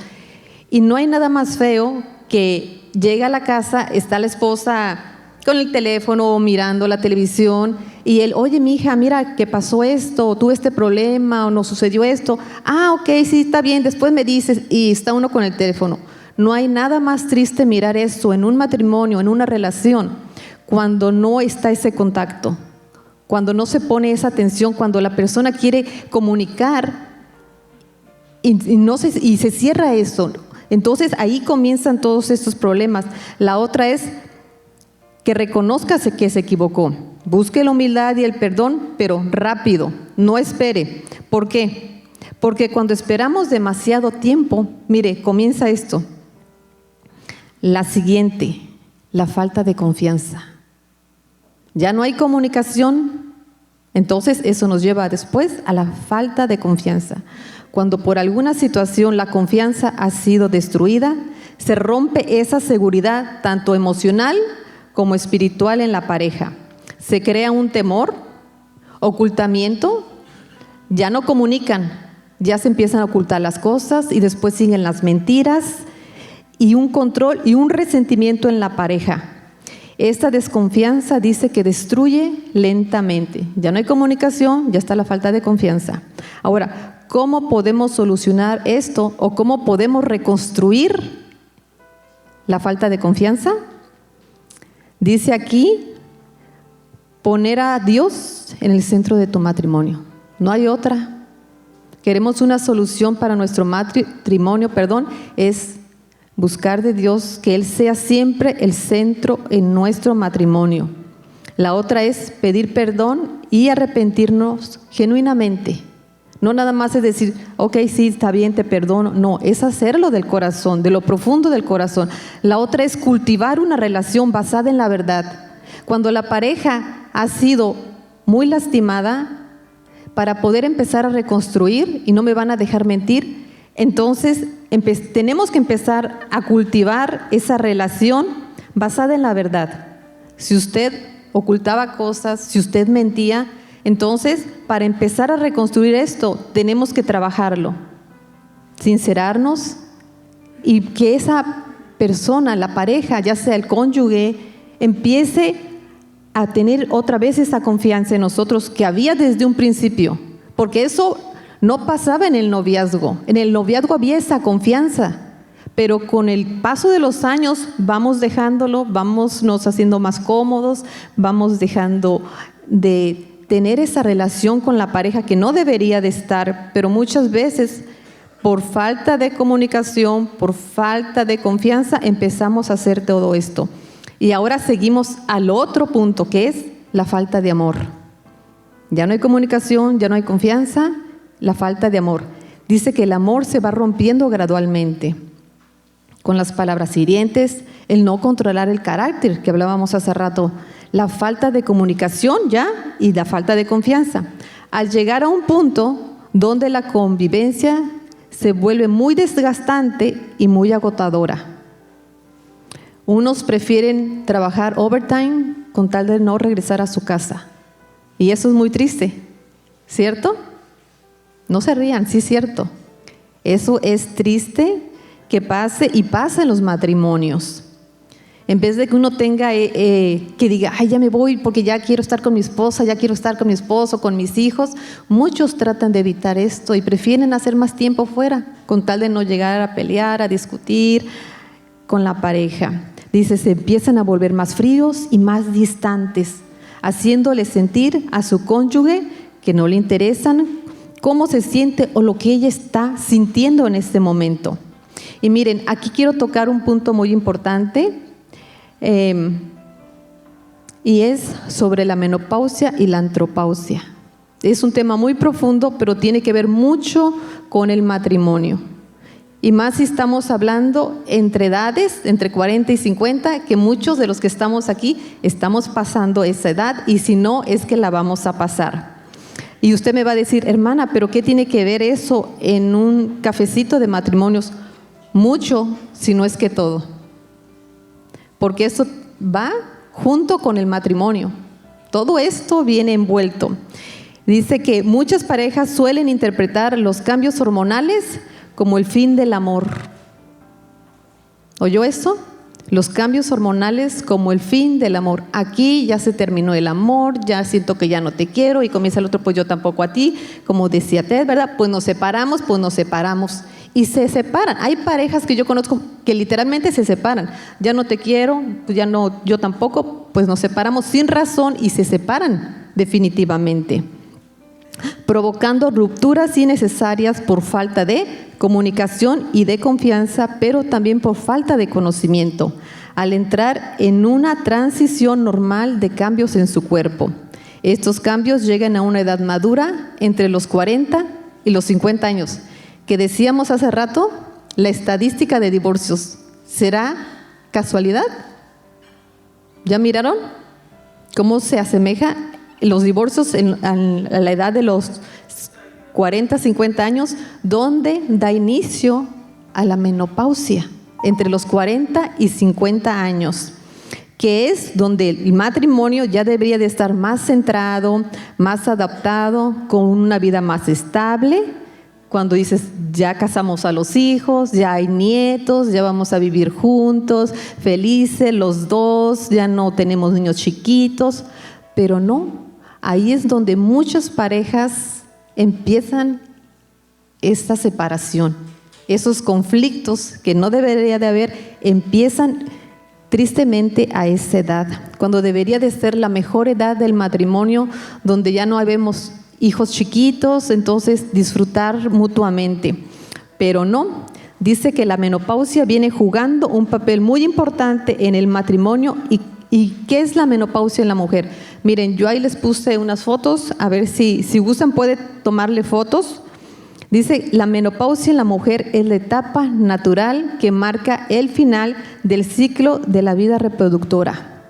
y no hay nada más feo que llega a la casa, está la esposa con el teléfono mirando la televisión, y él, oye, mija, mira que pasó esto, tuve este problema, o nos sucedió esto. Ah, ok, sí, está bien, después me dices, y está uno con el teléfono. No hay nada más triste mirar eso en un matrimonio, en una relación, cuando no está ese contacto, cuando no se pone esa atención, cuando la persona quiere comunicar y se cierra eso. Entonces ahí comienzan todos estos problemas. La otra es que reconozca que se equivocó. Busque la humildad y el perdón, pero rápido, no espere. ¿Por qué? Porque cuando esperamos demasiado tiempo, mire, comienza esto. La siguiente, la falta de confianza. Ya no hay comunicación, entonces eso nos lleva después a la falta de confianza. Cuando por alguna situación la confianza ha sido destruida, se rompe esa seguridad tanto emocional como espiritual en la pareja. Se crea un temor, ocultamiento, ya no comunican, ya se empiezan a ocultar las cosas y después siguen las mentiras y un control y un resentimiento en la pareja. Esta desconfianza dice que destruye lentamente. Ya no hay comunicación, ya está la falta de confianza. Ahora, ¿cómo podemos solucionar esto o cómo podemos reconstruir la falta de confianza? Dice aquí, poner a Dios en el centro de tu matrimonio. No hay otra. Queremos una solución para nuestro matrimonio, es buscar de Dios que Él sea siempre el centro en nuestro matrimonio. La otra es pedir perdón y arrepentirnos genuinamente. No nada más es decir, ok, sí, está bien, te perdono. No, es hacerlo del corazón, de lo profundo del corazón. La otra es cultivar una relación basada en la verdad. Cuando la pareja ha sido muy lastimada, para poder empezar a reconstruir, y no me van a dejar mentir, entonces tenemos que empezar a cultivar esa relación basada en la verdad. Si usted ocultaba cosas, si usted mentía, entonces, para empezar a reconstruir esto, tenemos que trabajarlo, sincerarnos y que esa persona, la pareja, ya sea el cónyuge, empiece a tener otra vez esa confianza en nosotros que había desde un principio, porque eso no pasaba en el noviazgo. En el noviazgo había esa confianza, pero con el paso de los años vamos dejándolo, vamos nos haciendo más cómodos, vamos dejando de tener esa relación con la pareja que no debería de estar, pero muchas veces por falta de comunicación, por falta de confianza, empezamos a hacer todo esto. Y ahora seguimos al otro punto, que es la falta de amor. Ya no hay comunicación, ya no hay confianza, la falta de amor. Dice que el amor se va rompiendo gradualmente, con las palabras hirientes, el no controlar el carácter que hablábamos hace rato, la falta de comunicación ya y la falta de confianza. Al llegar a un punto donde la convivencia se vuelve muy desgastante y muy agotadora. Unos prefieren trabajar overtime con tal de no regresar a su casa. Y eso es muy triste, ¿cierto? No se rían, sí es cierto. Eso es triste que pase y pasa en los matrimonios. En vez de que uno tenga que diga, ay, ya me voy porque ya quiero estar con mi esposa, ya quiero estar con mi esposo, con mis hijos. Muchos tratan de evitar esto y prefieren hacer más tiempo fuera, con tal de no llegar a pelear, a discutir con la pareja. Dice, se empiezan a volver más fríos y más distantes, haciéndole sentir a su cónyuge que no le interesan cómo se siente o lo que ella está sintiendo en este momento. Y miren, aquí quiero tocar un punto muy importante, y es sobre la menopausia y la andropausia. Es un tema muy profundo, pero tiene que ver mucho con el matrimonio. Y más si estamos hablando entre edades, entre 40 y 50, que muchos de los que estamos aquí estamos pasando esa edad, y si no, es que la vamos a pasar. Y usted me va a decir, hermana, ¿pero qué tiene que ver eso en un cafecito de matrimonios? Mucho, si no es que todo. Porque eso va junto con el matrimonio. Todo esto viene envuelto. Dice que muchas parejas suelen interpretar los cambios hormonales como el fin del amor. ¿Oyó eso? Los cambios hormonales como el fin del amor. Aquí ya se terminó el amor, ya siento que ya no te quiero, y comienza el otro, pues yo tampoco a ti, como decía Ted, ¿verdad? Pues nos separamos. Y se separan. Hay parejas que yo conozco que literalmente se separan. Ya no te quiero, pues ya no, yo tampoco, pues nos separamos sin razón y se separan definitivamente, provocando rupturas innecesarias por falta de comunicación y de confianza, pero también por falta de conocimiento, al entrar en una transición normal de cambios en su cuerpo. Estos cambios llegan a una edad madura entre los 40 y los 50 años. Que decíamos hace rato, la estadística de divorcios, ¿será casualidad? ¿Ya miraron cómo se asemeja los divorcios a la edad de los 40, 50 años, donde da inicio a la menopausia, entre los 40 y 50 años, que es donde el matrimonio ya debería de estar más centrado, más adaptado, con una vida más estable? Cuando dices, ya casamos a los hijos, ya hay nietos, ya vamos a vivir juntos, felices los dos, ya no tenemos niños chiquitos, pero no, ahí es donde muchas parejas empiezan esta separación, esos conflictos que no debería de haber, empiezan tristemente a esa edad, cuando debería de ser la mejor edad del matrimonio, donde ya no habemos hijos chiquitos, entonces disfrutar mutuamente. Pero no, dice que la menopausia viene jugando un papel muy importante en el matrimonio y ¿Y qué es la menopausia en la mujer? Miren, yo ahí les puse unas fotos, a ver si gustan puede tomarle fotos. Dice, la menopausia en la mujer es la etapa natural que marca el final del ciclo de la vida reproductora,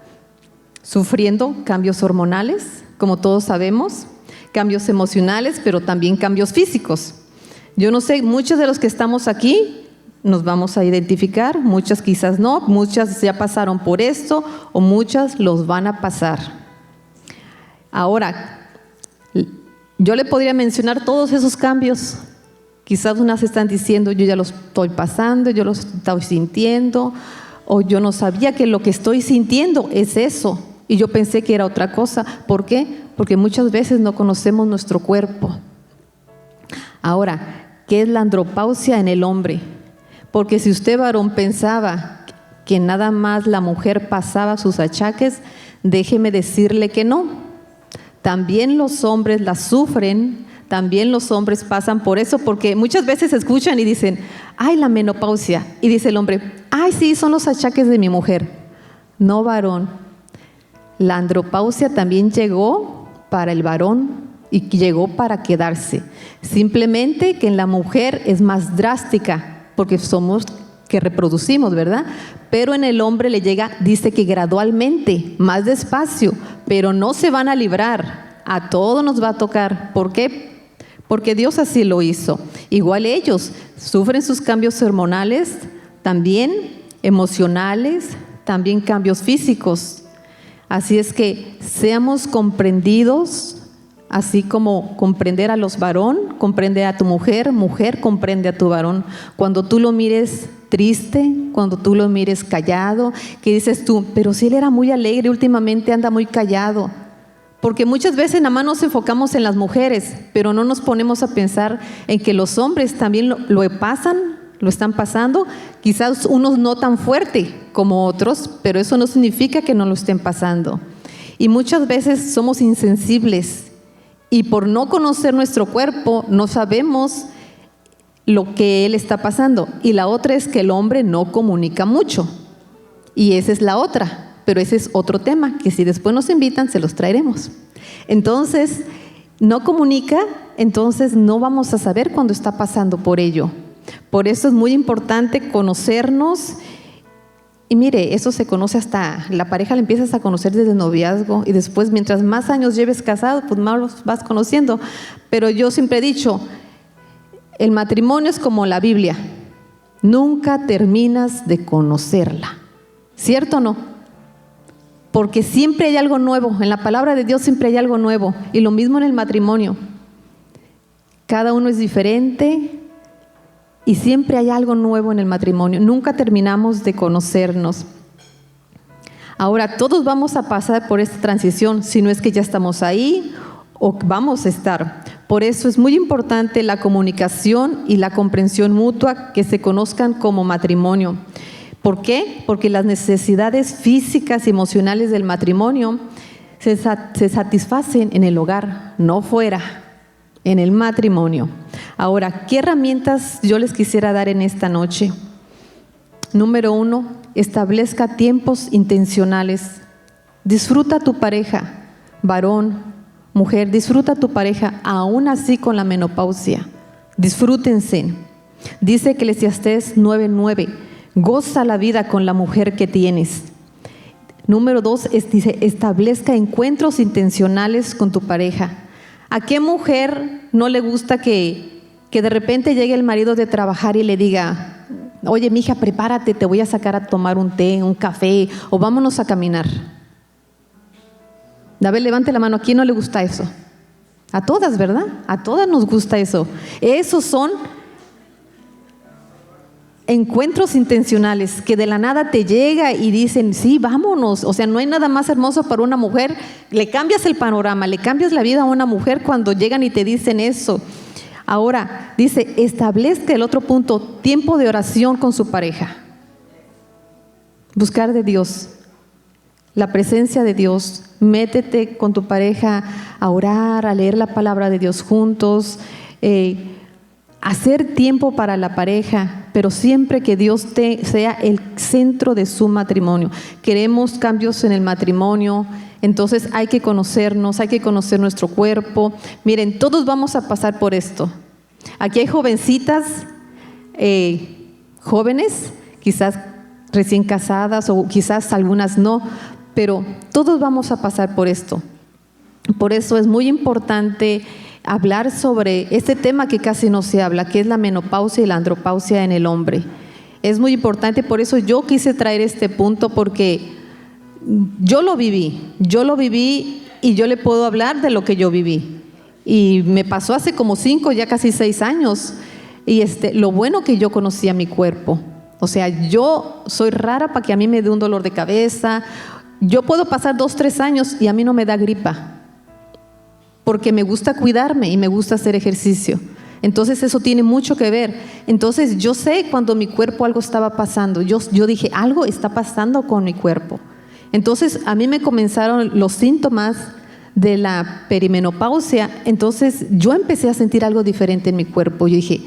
sufriendo cambios hormonales, como todos sabemos, cambios emocionales, pero también cambios físicos. Yo no sé, muchos de los que estamos aquí nos vamos a identificar, muchas quizás no, muchas ya pasaron por esto o muchas los van a pasar. Ahora, yo le podría mencionar todos esos cambios. Quizás unas están diciendo, yo ya los estoy pasando, yo los estoy sintiendo, o yo no sabía que lo que estoy sintiendo es eso, y yo pensé que era otra cosa. ¿Por qué? Porque muchas veces no conocemos nuestro cuerpo. Ahora, ¿qué es la andropausia en el hombre? Porque si usted, varón, pensaba que nada más la mujer pasaba sus achaques, déjeme decirle que no. También los hombres la sufren, también los hombres pasan por eso, porque muchas veces escuchan y dicen, ay, la menopausia. Y dice el hombre, ay, sí, son los achaques de mi mujer. No, varón. La andropausia también llegó para el varón y llegó para quedarse. Simplemente que en la mujer es más drástica, porque somos que reproducimos, ¿verdad? Pero en el hombre le llega, dice que gradualmente, más despacio, pero no se van a librar, a todos nos va a tocar. ¿Por qué? Porque Dios así lo hizo. Igual ellos sufren sus cambios hormonales, también emocionales, también cambios físicos. Así es que seamos comprendidos. Así como comprender a los varón, comprende a tu mujer, mujer comprende a tu varón. Cuando tú lo mires triste, cuando tú lo mires callado, que dices tú, pero si él era muy alegre, últimamente anda muy callado. Porque muchas veces nada más nos enfocamos en las mujeres, pero no nos ponemos a pensar en que los hombres también lo están pasando. Quizás unos no tan fuerte como otros, pero eso no significa que no lo estén pasando. Y muchas veces somos insensibles. Y por no conocer nuestro cuerpo, no sabemos lo que él está pasando. Y la otra es que el hombre no comunica mucho. Y esa es la otra. Pero ese es otro tema, que si después nos invitan, se los traeremos. Entonces, no comunica, entonces no vamos a saber cuándo está pasando por ello. Por eso es muy importante conocernos. Y mire, eso se conoce hasta, la pareja la empiezas a conocer desde el noviazgo y después mientras más años lleves casado, pues más los vas conociendo. Pero yo siempre he dicho, el matrimonio es como la Biblia, nunca terminas de conocerla, ¿cierto o no? Porque siempre hay algo nuevo, en la palabra de Dios siempre hay algo nuevo, y lo mismo en el matrimonio. Cada uno es diferente. Y siempre hay algo nuevo en el matrimonio. Nunca terminamos de conocernos. Ahora, todos vamos a pasar por esta transición, si no es que ya estamos ahí o vamos a estar. Por eso es muy importante la comunicación y la comprensión mutua, que se conozcan como matrimonio. ¿Por qué? Porque las necesidades físicas y emocionales del matrimonio se satisfacen en el hogar, no fuera, en el matrimonio. Ahora, ¿qué herramientas yo les quisiera dar en esta noche? Número 1, establezca tiempos intencionales. Disfruta a tu pareja, varón, mujer, disfruta a tu pareja, aún así con la menopausia. Disfrútense. Dice Eclesiastés 9:9, goza la vida con la mujer que tienes. Número 2, dice, establezca encuentros intencionales con tu pareja. ¿A qué mujer no le gusta que de repente llegue el marido de trabajar y le diga, oye, mija, prepárate, te voy a sacar a tomar un té, un café, o vámonos a caminar? A ver, levante la mano, ¿a quién no le gusta eso? A todas, ¿verdad? A todas nos gusta eso. Esos son encuentros intencionales que de la nada te llega y dicen, sí, vámonos. O sea, no hay nada más hermoso para una mujer. Le cambias el panorama, le cambias la vida a una mujer cuando llegan y te dicen eso. Ahora, dice, establezca el otro punto, tiempo de oración con su pareja. Buscar de Dios, la presencia de Dios. Métete con tu pareja a orar, a leer la palabra de Dios juntos. Hacer tiempo para la pareja. pero siempre que Dios sea el centro de su matrimonio. Queremos cambios en el matrimonio, entonces hay que conocernos, hay que conocer nuestro cuerpo. Miren, todos vamos a pasar por esto. Aquí hay jovencitas, jóvenes, quizás recién casadas o quizás algunas no, pero todos vamos a pasar por esto. Por eso es muy importante hablar sobre este tema que casi no se habla, que es la menopausia y la andropausia en el hombre. Es muy importante, por eso yo quise traer este punto, porque yo lo viví y yo le puedo hablar de lo que yo viví. Y me pasó hace como 5, ya casi 6 años. Y lo bueno que yo conocía mi cuerpo. O sea, yo soy rara para que a mí me dé un dolor de cabeza. Yo puedo pasar 2, 3 años y a mí no me da gripa, porque me gusta cuidarme y me gusta hacer ejercicio. Entonces eso tiene mucho que ver. Entonces yo sé cuando mi cuerpo algo estaba pasando. Yo dije, algo está pasando con mi cuerpo. Entonces a mí me comenzaron los síntomas de la perimenopausia. Entonces yo empecé a sentir algo diferente en mi cuerpo. Yo dije,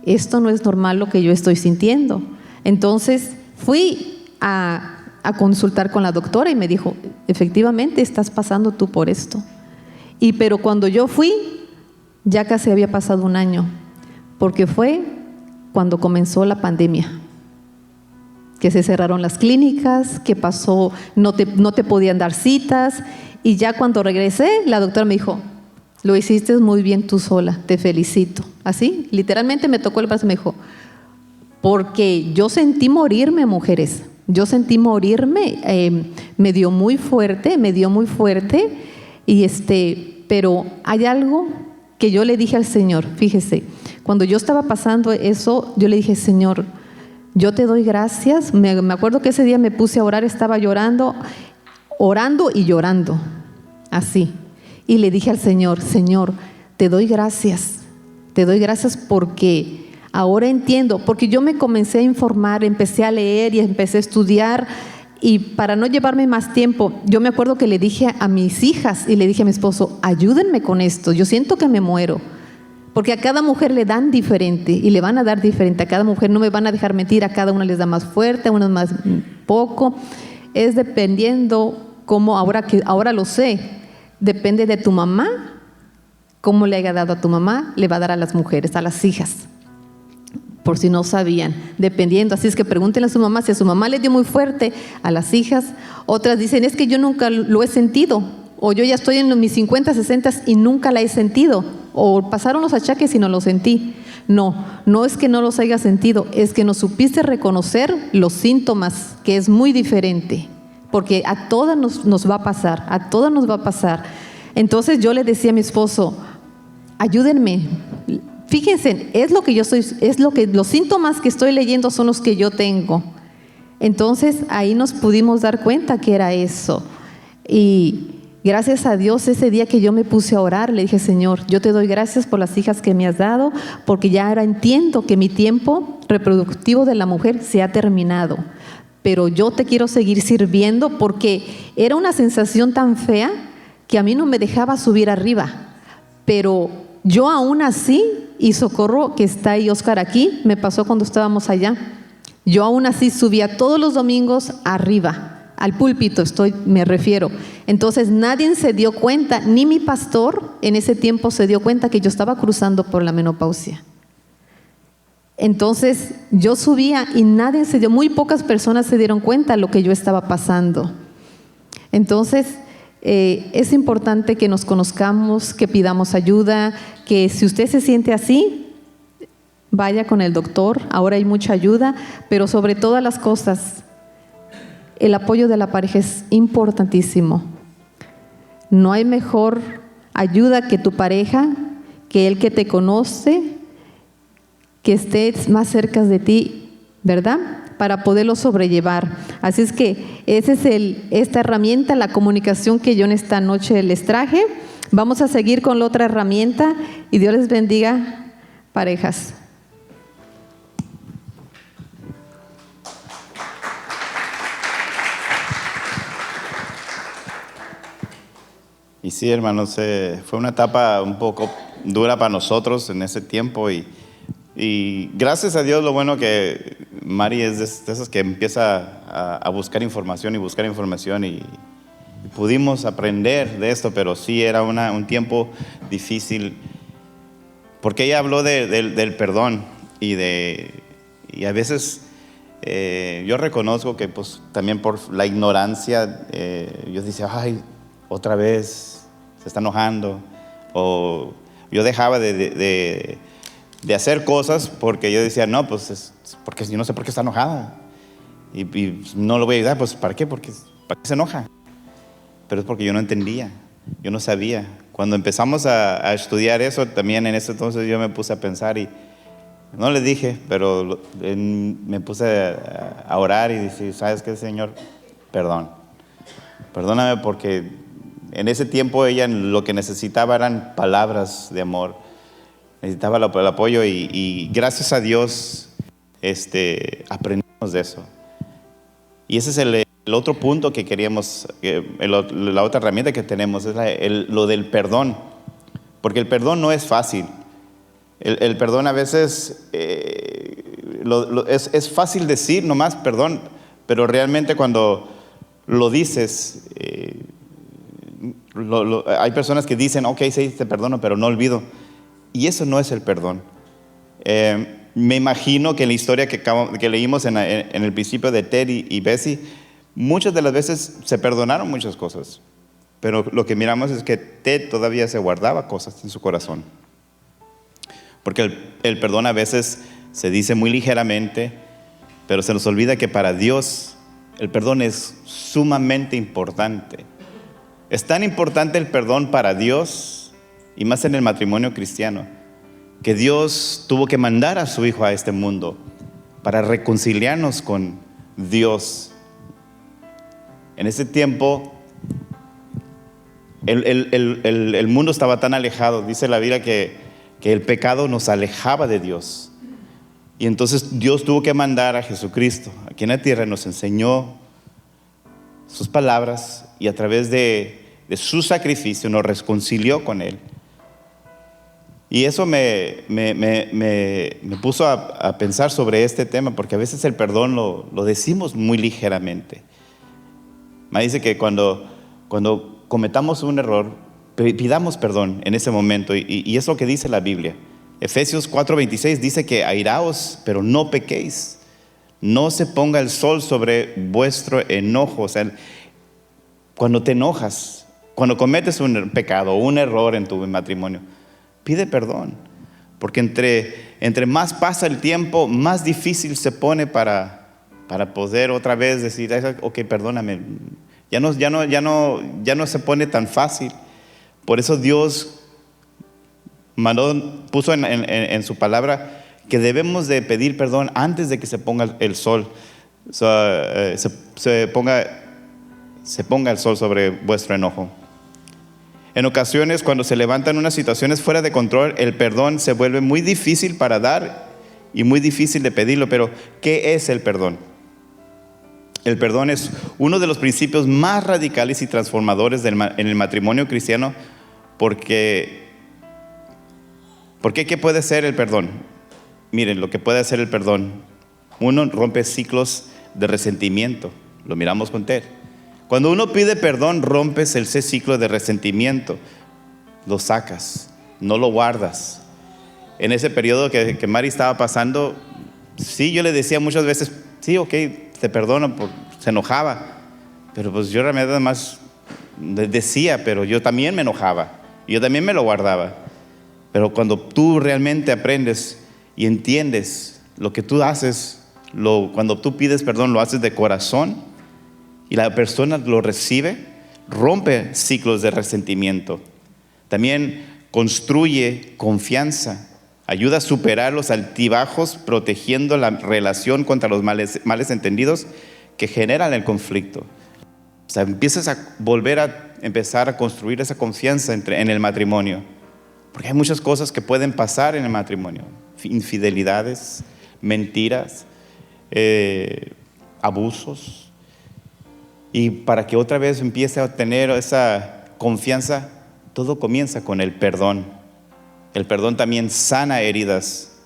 esto no es normal lo que yo estoy sintiendo. Entonces fui a consultar con la doctora y me dijo, efectivamente estás pasando tú por esto. Pero cuando yo fui, ya casi había pasado 1 año, porque fue cuando comenzó la pandemia, que se cerraron las clínicas, que pasó, no te podían dar citas, y ya cuando regresé, la doctora me dijo, lo hiciste muy bien tú sola, te felicito. Así, literalmente me tocó el brazo y me dijo, porque yo sentí morirme, mujeres, yo sentí morirme, me dio muy fuerte, y pero hay algo que yo le dije al Señor. Fíjese, cuando yo estaba pasando eso, yo le dije, Señor, yo te doy gracias. Me acuerdo que ese día me puse a orar, estaba orando y llorando, así. Y le dije al Señor, Señor, te doy gracias porque ahora entiendo, porque yo me comencé a informar, empecé a leer y empecé a estudiar. Y para no llevarme más tiempo, yo me acuerdo que le dije a mis hijas y le dije a mi esposo, ayúdenme con esto, yo siento que me muero. Porque a cada mujer le dan diferente y le van a dar diferente. A cada mujer, no me van a dejar mentir, a cada una les da más fuerte, a unas más poco. Es dependiendo cómo, ahora lo sé, depende de tu mamá, cómo le haya dado a tu mamá, le va a dar a las mujeres, a las hijas. Por si no sabían, dependiendo. Así es que pregúntenle a su mamá, si a su mamá le dio muy fuerte, a las hijas. Otras dicen, es que yo nunca lo he sentido, o yo ya estoy en mis 50, 60 y nunca la he sentido, o pasaron los achaques y no lo sentí. No es que no los haya sentido, es que no supiste reconocer los síntomas, que es muy diferente, porque a todas nos va a pasar, Entonces yo le decía a mi esposo, ayúdenme. Fíjense, los síntomas que estoy leyendo son los que yo tengo. Entonces ahí nos pudimos dar cuenta que era eso. Y gracias a Dios, ese día que yo me puse a orar, le dije, Señor, yo te doy gracias por las hijas que me has dado, porque ya ahora entiendo que mi tiempo reproductivo de la mujer se ha terminado. Pero yo te quiero seguir sirviendo, porque era una sensación tan fea que a mí no me dejaba subir arriba. Pero yo aún así, y Socorro, que está ahí, Oscar aquí, me pasó cuando estábamos allá, yo aún así subía todos los domingos arriba, al púlpito me refiero. Entonces nadie se dio cuenta, ni mi pastor en ese tiempo se dio cuenta que yo estaba cruzando por la menopausia. Entonces yo subía y muy pocas personas se dieron cuenta de lo que yo estaba pasando. Entonces es importante que nos conozcamos, que pidamos ayuda, que si usted se siente así, vaya con el doctor. Ahora hay mucha ayuda, pero sobre todas las cosas, el apoyo de la pareja es importantísimo. No hay mejor ayuda que tu pareja, que el que te conoce, que esté más cerca de ti, ¿verdad?, para poderlo sobrellevar. Así es que esa es esta herramienta, la comunicación, que yo en esta noche les traje. Vamos a seguir con la otra herramienta y Dios les bendiga, parejas.
Y sí, hermanos, fue una etapa un poco dura para nosotros en ese tiempo, Y gracias a Dios, lo bueno que Mari es de esas que empieza a buscar información y buscar información y pudimos aprender de esto, pero sí era un tiempo difícil porque ella habló del perdón y a veces yo reconozco que pues también por la ignorancia yo decía, ay, otra vez se está enojando, o yo dejaba de hacer cosas porque yo decía, no, pues porque yo no sé por qué está enojada y no lo voy a ayudar, pues ¿para qué? ¿Para qué se enoja? Pero es porque yo no entendía, yo no sabía. Cuando empezamos a estudiar eso, también en ese entonces yo me puse a pensar y no le dije, pero me puse a orar y decir, ¿sabes qué, Señor? Perdóname porque en ese tiempo ella lo que necesitaba eran palabras de amor, necesitaba el apoyo y gracias a Dios aprendimos de eso. Y ese es el otro punto que queríamos, la otra herramienta que tenemos es lo del perdón, porque el perdón no es fácil. El perdón a veces es fácil decir nomás perdón, pero realmente cuando lo dices, hay personas que dicen, ok, sí, te perdono, pero no olvido. Y eso no es el perdón. Me imagino que en la historia que leímos en el principio de Ted y Bessie, muchas de las veces se perdonaron muchas cosas, pero lo que miramos es que Ted todavía se guardaba cosas en su corazón. Porque el perdón a veces se dice muy ligeramente, pero se nos olvida que para Dios el perdón es sumamente importante. Es tan importante el perdón para Dios, y más en el matrimonio cristiano, que Dios tuvo que mandar a su Hijo a este mundo para reconciliarnos con Dios. En ese tiempo, el mundo estaba tan alejado, dice la Biblia que el pecado nos alejaba de Dios. Y entonces Dios tuvo que mandar a Jesucristo aquí en la tierra, nos enseñó sus palabras y a través de su sacrificio nos reconcilió con Él. Y eso me puso a pensar sobre este tema, porque a veces el perdón lo decimos muy ligeramente. Me dice que cuando cometamos un error, pidamos perdón en ese momento, y es lo que dice la Biblia. Efesios 4:26 dice que airaos, pero no pequéis. No se ponga el sol sobre vuestro enojo. O sea, cuando te enojas, cuando cometes un pecado o un error en tu matrimonio, pide perdón. Porque entre más pasa el tiempo, más difícil se pone para poder otra vez decir, ok, perdóname. Ya no se pone tan fácil. Por eso Dios puso en su palabra que debemos de pedir perdón antes de que se ponga el sol. Se ponga el sol sobre vuestro enojo. En ocasiones, cuando se levantan unas situaciones fuera de control, el perdón se vuelve muy difícil para dar y muy difícil de pedirlo. Pero, ¿qué es el perdón? El perdón es uno de los principios más radicales y transformadores en el matrimonio cristiano, porque ¿qué puede ser el perdón? Miren, lo que puede hacer el perdón: uno, rompe ciclos de resentimiento. Lo miramos con Ted. Cuando uno pide perdón, rompes ese ciclo de resentimiento. Lo sacas, no lo guardas. En ese periodo que Mari estaba pasando, sí, yo le decía muchas veces, sí, ok, te perdono, se enojaba. Pero pues yo realmente nada más decía, pero yo también me enojaba. Yo también me lo guardaba. Pero cuando tú realmente aprendes y entiendes lo que tú haces, cuando tú pides perdón, lo haces de corazón, y la persona lo recibe, rompe ciclos de resentimiento. También construye confianza, ayuda a superar los altibajos, protegiendo la relación contra los males entendidos que generan el conflicto. O sea, empiezas a empezar a construir esa confianza en el matrimonio. Porque hay muchas cosas que pueden pasar en el matrimonio: infidelidades, mentiras, abusos. Y para que otra vez empiece a tener esa confianza, todo comienza con el perdón. El perdón también sana heridas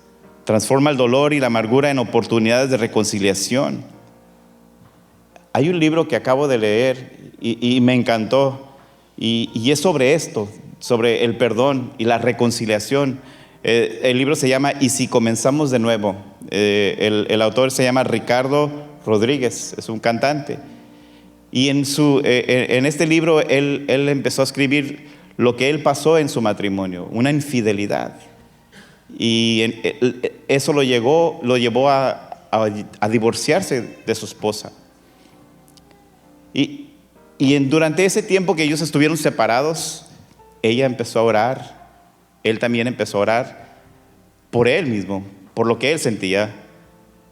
Transforma el dolor y la amargura en oportunidades de reconciliación. Hay un libro que acabo de leer y me encantó, y es sobre esto, sobre el perdón y la reconciliación. El libro se llama ¿Y si comenzamos de nuevo? El autor se llama Ricardo Rodríguez, es un cantante. Y en este libro él empezó a escribir lo que él pasó en su matrimonio, una infidelidad. Y eso lo llevó a divorciarse de su esposa. Y durante ese tiempo que ellos estuvieron separados, ella empezó a orar, él también empezó a orar por él mismo, por lo que él sentía,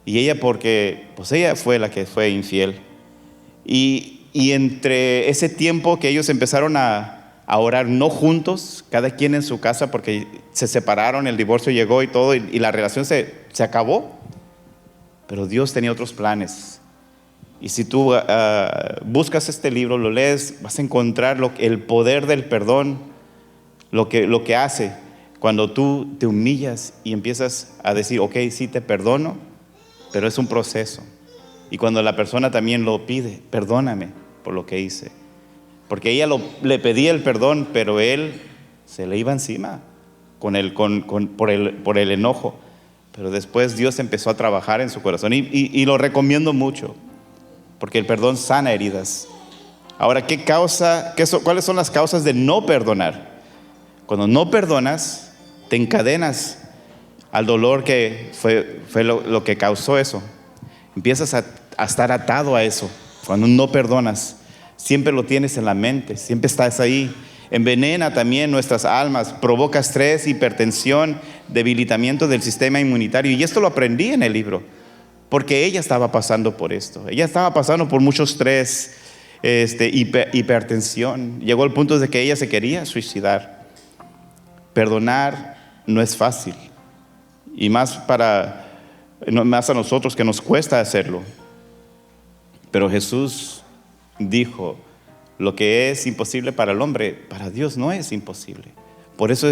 y ella porque pues ella fue la que fue infiel. Y entre ese tiempo que ellos empezaron a orar, no juntos, cada quien en su casa, porque se separaron, el divorcio llegó y todo, y la relación se acabó, pero Dios tenía otros planes. Y si tú buscas este libro, lo lees, vas a encontrar el poder del perdón, lo que hace cuando tú te humillas y empiezas a decir, ok, sí te perdono, pero es un proceso. Y cuando la persona también lo pide, perdóname por lo que hice. Porque ella le pedía el perdón, pero él se le iba encima por el enojo. Pero después Dios empezó a trabajar en su corazón y lo recomiendo mucho, porque el perdón sana heridas. Ahora, ¿cuáles son las causas de no perdonar? Cuando no perdonas, te encadenas al dolor que fue lo que causó eso. Empiezas a estar atado a eso. Cuando no perdonas, siempre lo tienes en la mente, siempre estás ahí. Envenena también nuestras almas, provoca estrés, hipertensión, debilitamiento del sistema inmunitario. Y esto lo aprendí en el libro, porque ella estaba pasando por esto. Ella estaba pasando por mucho estrés, hipertensión. Llegó al punto de que ella se quería suicidar. Perdonar no es fácil, y más a nosotros que nos cuesta hacerlo. Pero Jesús dijo, lo que es imposible para el hombre, para Dios no es imposible. Por eso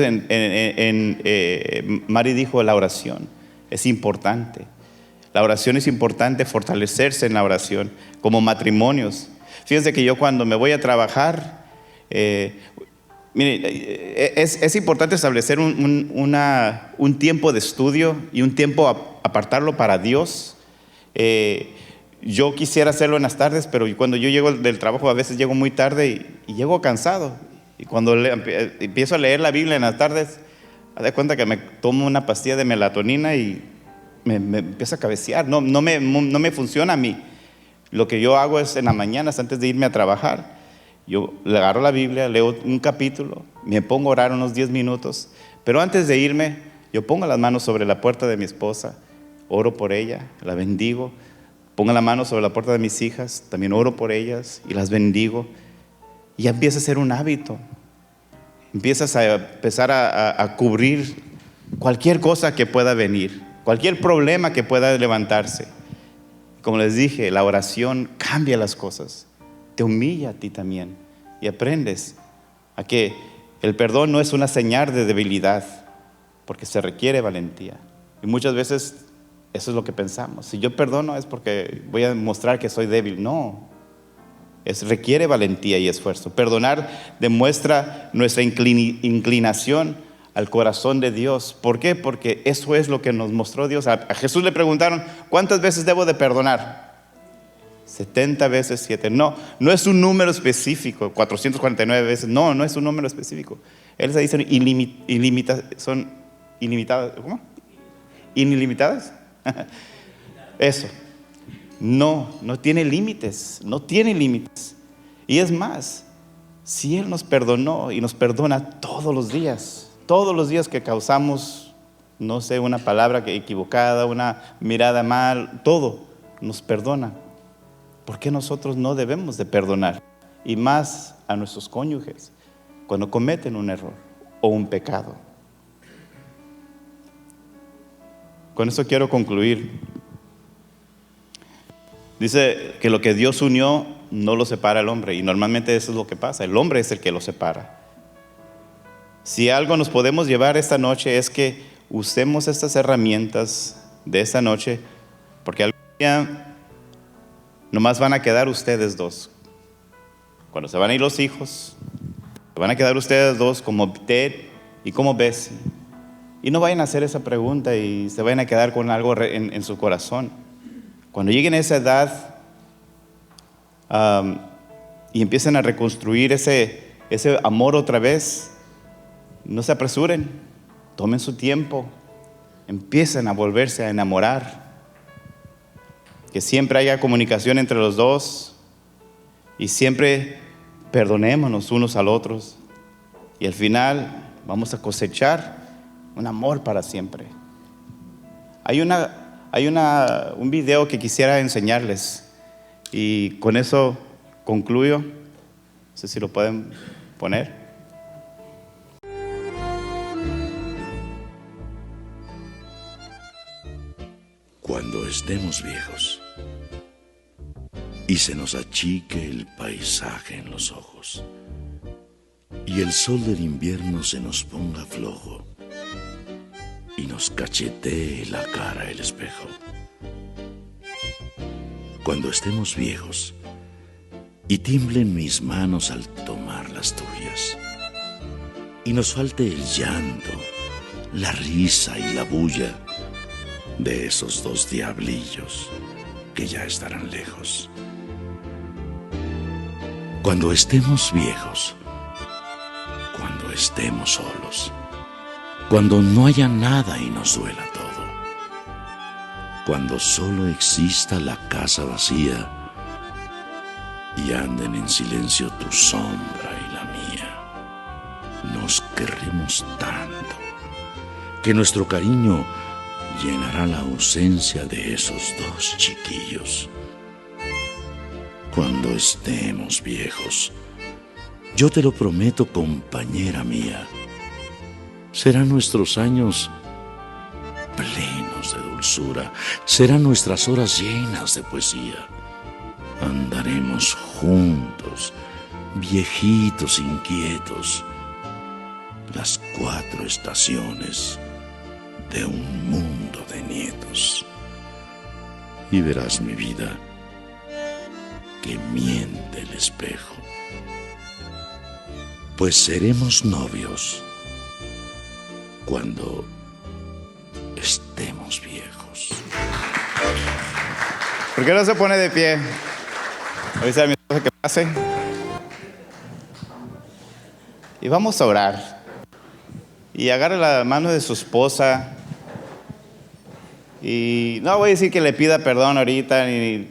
Mari dijo, la oración es importante. La oración es importante, fortalecerse en la oración, como matrimonios. Fíjense que yo cuando me voy a trabajar, mire, es importante establecer un tiempo de estudio y un tiempo apartarlo para Dios. Yo quisiera hacerlo en las tardes, pero cuando yo llego del trabajo a veces llego muy tarde y llego cansado. Y cuando empiezo a leer la Biblia en las tardes, me doy cuenta que me tomo una pastilla de melatonina y me empiezo a cabecear. No me funciona a mí. Lo que yo hago es en las mañanas, antes de irme a trabajar, yo le agarro la Biblia, leo un capítulo, me pongo a orar unos 10 minutos, pero antes de irme, yo pongo las manos sobre la puerta de mi esposa, oro por ella, la bendigo, pongo la mano sobre la puerta de mis hijas, también oro por ellas y las bendigo, y ya empieza a ser un hábito, empiezas a empezar a cubrir cualquier cosa que pueda venir, cualquier problema que pueda levantarse. Como les dije, la oración cambia las cosas, te humilla a ti también y aprendes a que el perdón no es una señal de debilidad, porque se requiere valentía. Y muchas veces eso es lo que pensamos. Si yo perdono es porque voy a mostrar que soy débil. No, requiere valentía y esfuerzo. Perdonar demuestra nuestra inclinación al corazón de Dios. ¿Por qué? Porque eso es lo que nos mostró Dios. A Jesús le preguntaron, ¿cuántas veces debo de perdonar? 70 veces 7. No es un número específico. 449 veces. No es un número específico. Él se dice son ilimitadas. ¿Cómo? ¿Ilimitadas? Eso. No tiene límites. No tiene límites. Y es más, si Él nos perdonó y nos perdona todos los días que causamos, no sé, una palabra equivocada, una mirada mal, todo nos perdona. ¿Por qué nosotros no debemos de perdonar? Y más a nuestros cónyuges cuando cometen un error o un pecado. Con esto quiero concluir. Dice que lo que Dios unió no lo separa el hombre, y normalmente eso es lo que pasa, el hombre es el que lo separa. Si algo nos podemos llevar esta noche es que usemos estas herramientas de esta noche, porque algún día nomás van a quedar ustedes dos. Cuando se van a ir los hijos, se van a quedar ustedes dos como Ted y como Bessie. Y no vayan a hacer esa pregunta y se vayan a quedar con algo en su corazón. Cuando lleguen a esa edad y empiecen a reconstruir ese amor otra vez, no se apresuren, tomen su tiempo, empiecen a volverse a enamorar, que siempre haya comunicación entre los dos y siempre perdonémonos unos a los otros, y al final vamos a cosechar un amor para siempre. Hay un video que quisiera enseñarles y con eso concluyo. No sé si lo pueden poner.
Cuando estemos viejos y se nos achique el paisaje en los ojos y el sol del invierno se nos ponga flojo y nos cachetee la cara el espejo. Cuando estemos viejos y tiemblen mis manos al tomar las tuyas y nos falte el llanto, la risa y la bulla de esos dos diablillos que ya estarán lejos. Cuando estemos viejos, cuando estemos solos, cuando no haya nada y nos duela todo, cuando solo exista la casa vacía y anden en silencio tu sombra y la mía, nos querremos tanto que nuestro cariño llenará la ausencia de esos dos chiquillos. Cuando estemos viejos, yo te lo prometo, compañera mía, serán nuestros años plenos de dulzura, serán nuestras horas llenas de poesía. Andaremos juntos, viejitos inquietos, las 4 estaciones de un mundo de nietos. Y verás, mi vida, que miente el espejo, pues seremos novios cuando estemos viejos.
¿Por qué no se pone de pie? Avisa a mi esposa que pase. Y vamos a orar. Y agarre la mano de su esposa. Y no voy a decir que le pida perdón ahorita, ni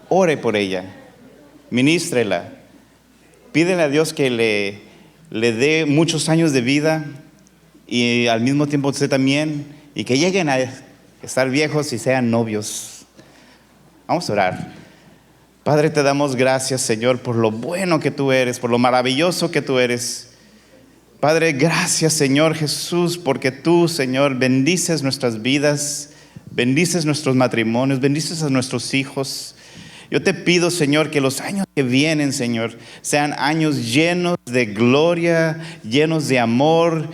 ore por ella. Ministrela. Pídele a Dios que le dé muchos años de vida y al mismo tiempo usted también, y que lleguen a estar viejos y sean novios. Vamos a orar. Padre, te damos gracias, Señor, por lo bueno que tú eres, por lo maravilloso que tú eres. Padre, gracias, Señor Jesús, porque tú, Señor, bendices nuestras vidas, bendices nuestros matrimonios, bendices a nuestros hijos. Yo te pido, Señor, que los años que vienen, Señor, sean años llenos de gloria, llenos de amor,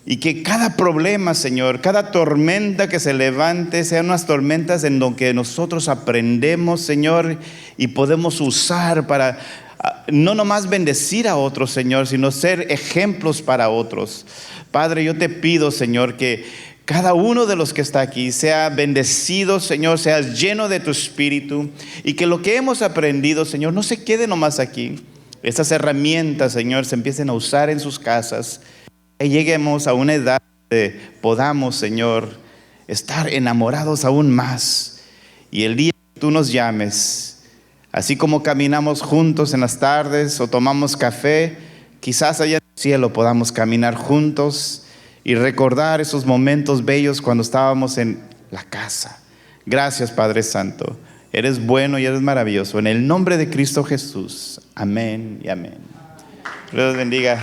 y que cada problema, Señor, cada tormenta que se levante, sean unas tormentas en donde nosotros aprendemos, Señor, y podemos usar para no nomás bendecir a otros, Señor, sino ser ejemplos para otros. Padre, yo te pido, Señor, que cada uno de los que está aquí sea bendecido, Señor, sea lleno de tu espíritu, y que lo que hemos aprendido, Señor, no se quede nomás aquí. Estas herramientas, Señor, se empiecen a usar en sus casas, y lleguemos a una edad donde podamos, Señor, estar enamorados aún más. Y el día que tú nos llames, así como caminamos juntos en las tardes o tomamos café, quizás allá en el cielo podamos caminar juntos y recordar esos momentos bellos cuando estábamos en la casa. Gracias, Padre Santo. Eres bueno y eres maravilloso. En el nombre de Cristo Jesús. Amén y amén. Dios bendiga.